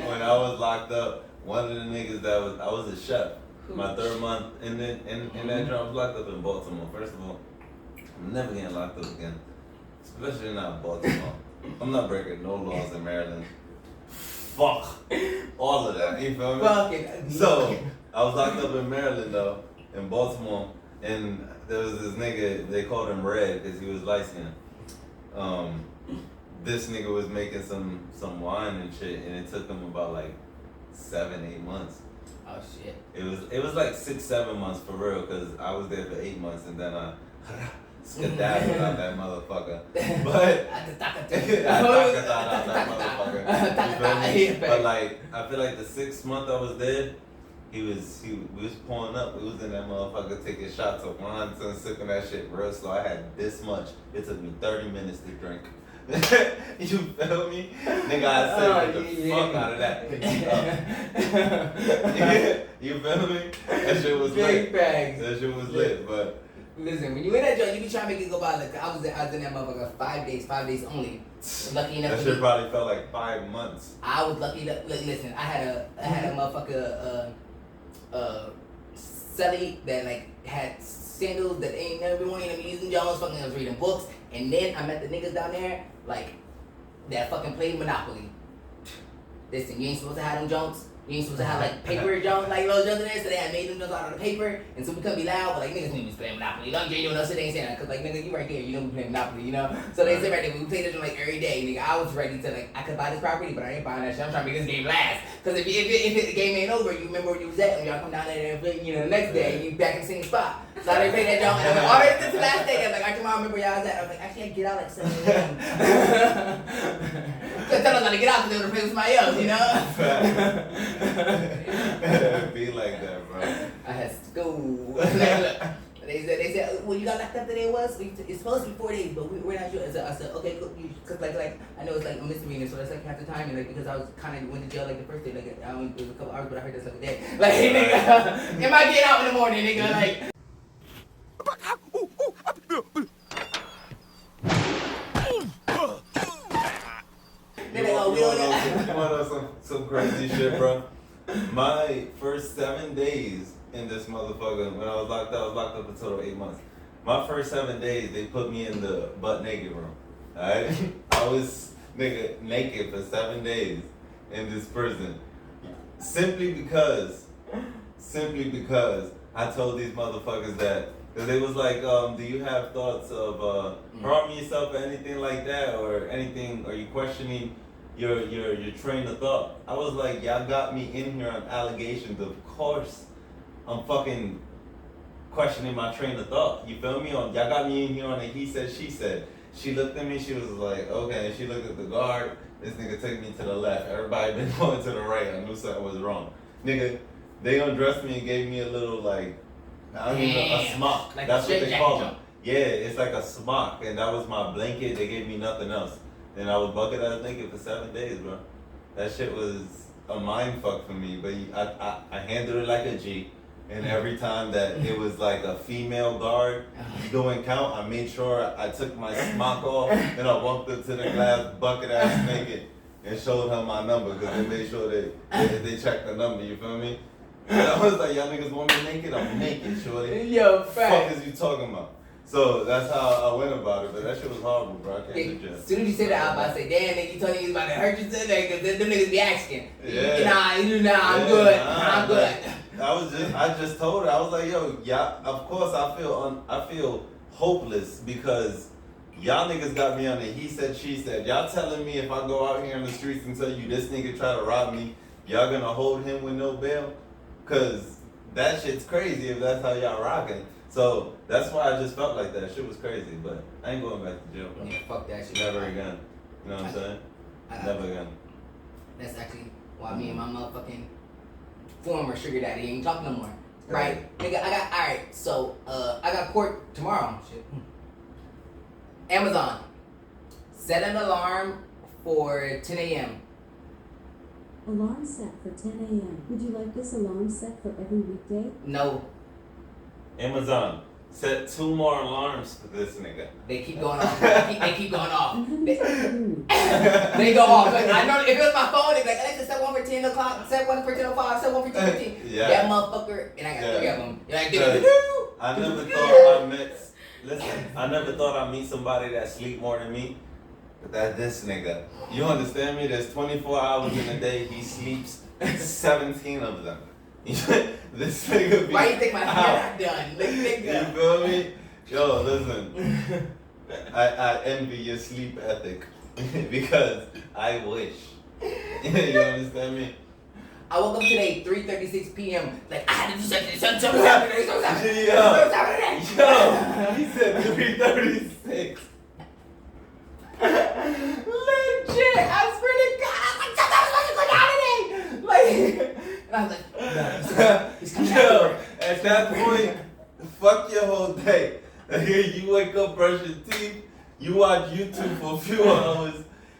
When I was locked up, one of the niggas I was a chef. My 3rd month in that job, I was locked up in Baltimore. First of all, I'm never getting locked up again, especially not in Baltimore. I'm not breaking no laws in Maryland. Fuck all of that. You feel me? Fuck it. So I was locked up in Maryland though, in Baltimore, and there was this nigga. They called him Red because he was light skinned. This nigga was making some wine and shit, and it took him about like 7-8 months. Oh shit. It was like 6-7 months for real, because I was there for 8 months, and then I skedaddled out that motherfucker. But But like, I feel like the 6th month I was there, we was pouring up. We was in that motherfucker taking shots of wine and sipping that shit real slow. I had this much. It took me 30 minutes to drink. You feel me? Nigga, I said the fuck out of that. You feel me? That shit was lit. That shit was lit, but. Listen, when you in that joint, you be trying to make it go by. Like I was in that motherfucker 5 days only. Lucky enough. That shit probably felt like 5 months. I was lucky enough. Listen, I had a motherfucker celly that like had singles that ain't never been wanting to be using Jones. Fucking, I was reading books, and then I met the niggas down there like that fucking played Monopoly. Listen, you ain't supposed to have them Jones. You ain't supposed to have like paper Jones, like little Jones in there, so they had made them Jones out of the paper, and so we couldn't be loud, but like niggas knew we was playing Monopoly. Don't get anyone else that ain't saying that, cause like nigga, you right there, you know we playing Monopoly, you know? So they said right there, we played it like every day, nigga. I was ready to like, I could buy this property, but I ain't buying that shit. I'm trying to make this game last. Cause if the game ain't over, you remember where you was at, and y'all come down there and you know, the next day, you back in the same spot. So they played that Jones, and I was like, all right, this is the last day. I was like, I tomorrow remember where y'all was at. I was like, I can't get out like 7 a.m. Cause tell us how to get out, cause they would've played with somebody else, you know? Be like that, bro. I had school. They said, well, you got locked up today was? It's supposed to be 4 days, but we're not sure. I said, okay, cool. Cause like I know it's like a misdemeanor, so that's like half the time, and like because I was kind of went to jail like the first day, like it was a couple hours, but I heard that's like a day. Like nigga, it might get out in the morning, nigga. Like. You want some crazy shit, bro? My first 7 days in this motherfucker, when I was locked up a total of 8 months. My first 7 days, they put me in the butt naked room. Alright? I was naked for 7 days in this prison. Simply because I told these motherfuckers that, because they was like, do you have thoughts of harming yourself or anything like that, or anything, are you questioning your train of thought? I was like, y'all got me in here on allegations. Of course I'm fucking questioning my train of thought. You feel me? Y'all got me in here on a he said, she said. She looked at me, she was like, okay. And she looked at the guard. This nigga took me to the left. Everybody been going to the right. I knew something was wrong. Nigga, they undressed me and gave me a little like, I don't even know, a smock. Like that's what they call jump. it. Yeah, it's like a smock. And that was my blanket. They gave me nothing else. And I was bucket ass naked for 7 days, bro. That shit was a mind fuck for me. But I handled it like a G. And every time that it was like a female guard doing count, I made sure I took my smock off and I walked up to the glass bucket ass naked and showed her my number, because they made sure they checked the number, you feel me? And I was like, y'all niggas want me naked? I'm naked, shorty. Yo, fuck is you talking about? So that's how I went about it, but that shit was horrible, bro. I can't do as soon as you said that, I was about to say, damn, nigga, you told niggas about to hurt you today, because them niggas be asking. Yeah. I'm good. I'm good. I just told her, I was like, yo, yeah, of course I feel hopeless, because y'all niggas got me on the he said, she said. Y'all telling me if I go out here in the streets and tell you this nigga try to rob me, y'all gonna hold him with no bail? Cause that shit's crazy if that's how y'all rocking. So that's why I just felt like that. Shit was crazy, but I ain't going back to jail, bro. Yeah, fuck that shit. Never again. You know what I'm saying? Never again. That's actually why me and my motherfucking former sugar daddy ain't talking no more. Right? Nigga, alright, so I got court tomorrow. Shit. Amazon. Set an alarm for 10 a.m. Alarm set for 10 a.m. Would you like this alarm set for every weekday? No. Amazon, set 2 more alarms for this nigga. They keep going off. They keep going off. They They go off. Like, I know if it was my phone, they'd be like, Alexa, set one for 10 o'clock, set one for 10:05, set one for 10:15. Yeah. That motherfucker, and I got 3 of them. You're like, I never thought I met. Listen, I never thought I'd meet somebody that sleep more than me. But that this nigga. You understand me? There's 24 hours in a day. He sleeps 17 of them. This nigga be why you think my hair out. done? Like, nigga. You feel me? Yo, listen. I envy your sleep ethic because I wish. You understand me? I woke up today, 3:36 p.m. Like, I had to do something. Something's happening. Something's happening. Yo, he said 3:36. Legit, I swear to God, I was like, something's fucking going on today. Like, and I was like, no, he's coming Yo, out. at that point, fuck your whole day. You wake up, brush your teeth, you watch YouTube for a few hours,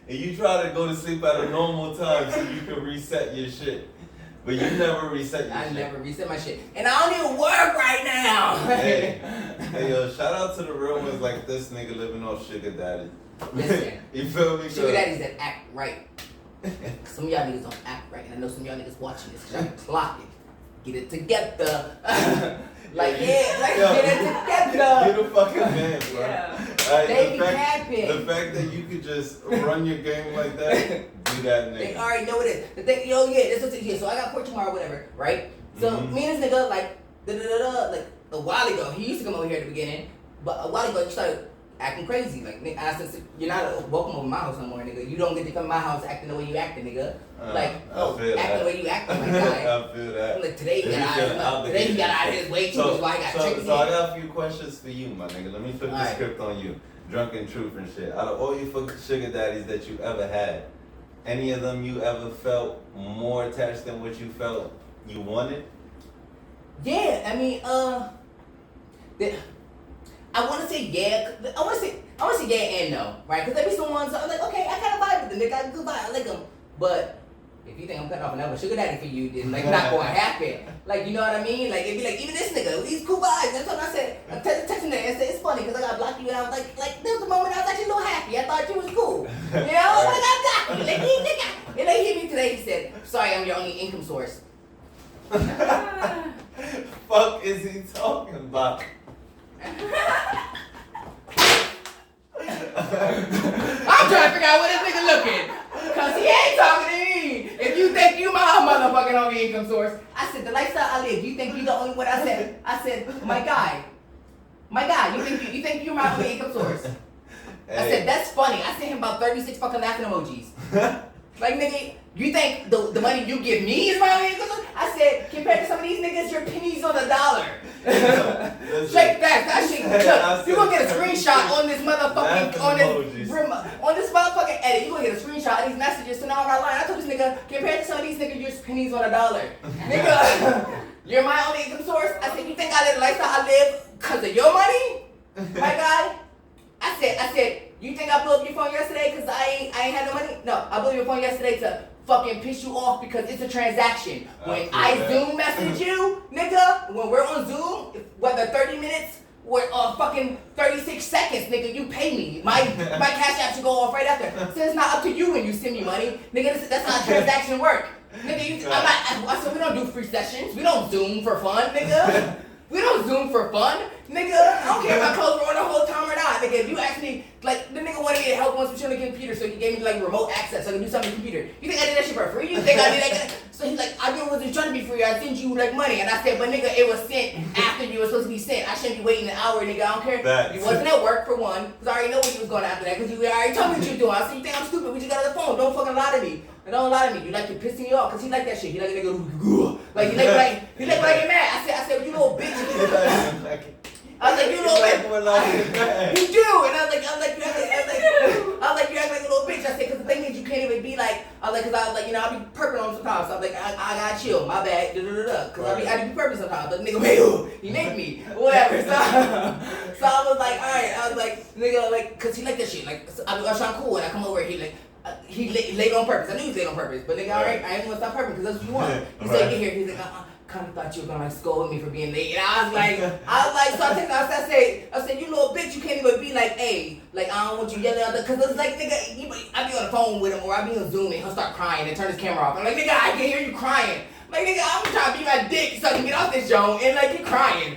and you try to go to sleep at a normal time so you can reset your shit. But you never reset your shit. I never reset my shit. And I don't even work right now. Hey, yo, shout out to the real ones like this nigga living off sugar daddy. Listen, You feel me? sugar daddies that act right. Some of y'all niggas don't act right. And I know some of y'all niggas watching this because y'all clock it. Get it together. Like, yeah, like, Yo, get it together. You're the fucking man, bro. Yeah. Like, They be capping. the fact that you could just run your game like that, do that nigga. They already know what it is. The thing, yo, yeah, this is here. So I got court tomorrow, whatever, right? So me and this nigga, like, like a while ago, he used to come over here at the beginning, but a while ago he started acting crazy. Like, nigga, I said, you're not welcome over my house no more, nigga. You don't get to come to my house acting the way you acting, nigga. Like, acting the way you acting, my guy. I feel that. Like, today he got out of his way too, that's why I got tricked. So I got a few questions for you, my nigga. Let me flip the Alright. script on you. Drunken truth and shit. Out of all you fucking sugar daddies that you ever had, any of them you ever felt more attached than what you felt you wanted? Yeah, I mean, I want to say yeah. I want to say yeah and no, right? Because there be some ones I'm like, okay, I kind of vibe with them. They got a good vibe. I like them. But if you think I'm cutting off another sugar daddy for you, then like not going to happen. Like, you know what I mean? Like it'd be like even this nigga, he's cool vibes. That's what I said. I texted him and said it's funny because I got blocked you and I was like there was a moment I was actually a little happy. I thought you was cool. You know, like I got you. Like he nigga. And they hit me today. He said, "Sorry, I'm your only income source." Fuck is he talking about? I'm trying to figure out what this nigga looking. Cause he ain't talking to me. If you think you my motherfucking only income source, I said the lifestyle I live. You think you the only one? I said, my guy, you think you're my only income source? Hey. I said that's funny. I sent him about 36 fucking laughing emojis. Like nigga, you think the money you give me is my only income source? I said compared to some of these niggas, you're pennies on a dollar. Shake that shit. Look, you gonna get a screenshot on this motherfucking on this motherfucking edit. You gonna get a screenshot of these messages. So now I'm not lying. I told this nigga compared to some of these niggas, you're pennies on a dollar. Nigga, you're my only income source. I said you think I live the lifestyle I live because of your money, my guy? I said you think I blew up your phone yesterday because I ain't had no money? No, I blew up your phone yesterday to fucking piss you off because it's a transaction. When I Zoom message you, nigga, when we're on Zoom, whether 30 minutes or fucking 36 seconds, nigga, you pay me. My cash app should go off right after. So it's not up to you when you send me money. Nigga, that's how transaction work. Nigga, I said we don't do free sessions. We don't Zoom for fun, nigga. We don't Zoom for fun. Nigga, I don't care if my clothes were on the whole time or not. Nigga, if you ask me, like, the nigga wanted me to help on some shit on the computer, so he gave me, like, remote access so I can do something on the computer. You think I did that shit for free? You think I did that? So he's like, I wasn't trying to be free. I I sent you like money. And I said, but nigga, it was sent after you were supposed to be sent. I shouldn't be waiting an hour, nigga. I don't care. Facts. You wasn't at work for one, because I already know what you was going after that, because you already told me what you were doing. I said, you think I'm stupid? We just got on the phone. Don't fucking lie to me. And don't lie to me. You like to piss me off, because he like that shit. He like a nigga, like, he like when I get mad. I said, you little bitch. I was like, you little bitch. You do. And I was like, you act like a little bitch. I said, because the thing is, you can't even be like, I was like, you know, I'll be perping on him sometimes. So I was like, I gotta chill, my bad, because I be perping sometimes. But nigga, wait, he make me, whatever. So I was like, all right, I was like, nigga, like, because he like that shit. Like, so I was trying cool, and I come over here, he laid on purpose. I knew he was laid on purpose, but nigga, all right, I ain't gonna stop perping because that's what you want. He said, get here. He's like, kind of thought you were gonna like scold me for being late, and I was like, so I think I said, you little bitch, you can't even be like, hey, like I don't want you yelling at the, cause it's like, nigga, I be on the phone with him or I be on Zoom and he'll start crying and turn his camera off. I'm like, nigga, I can hear you crying. Like, nigga, I'm trying to beat my dick so I can get off this joint and like you crying.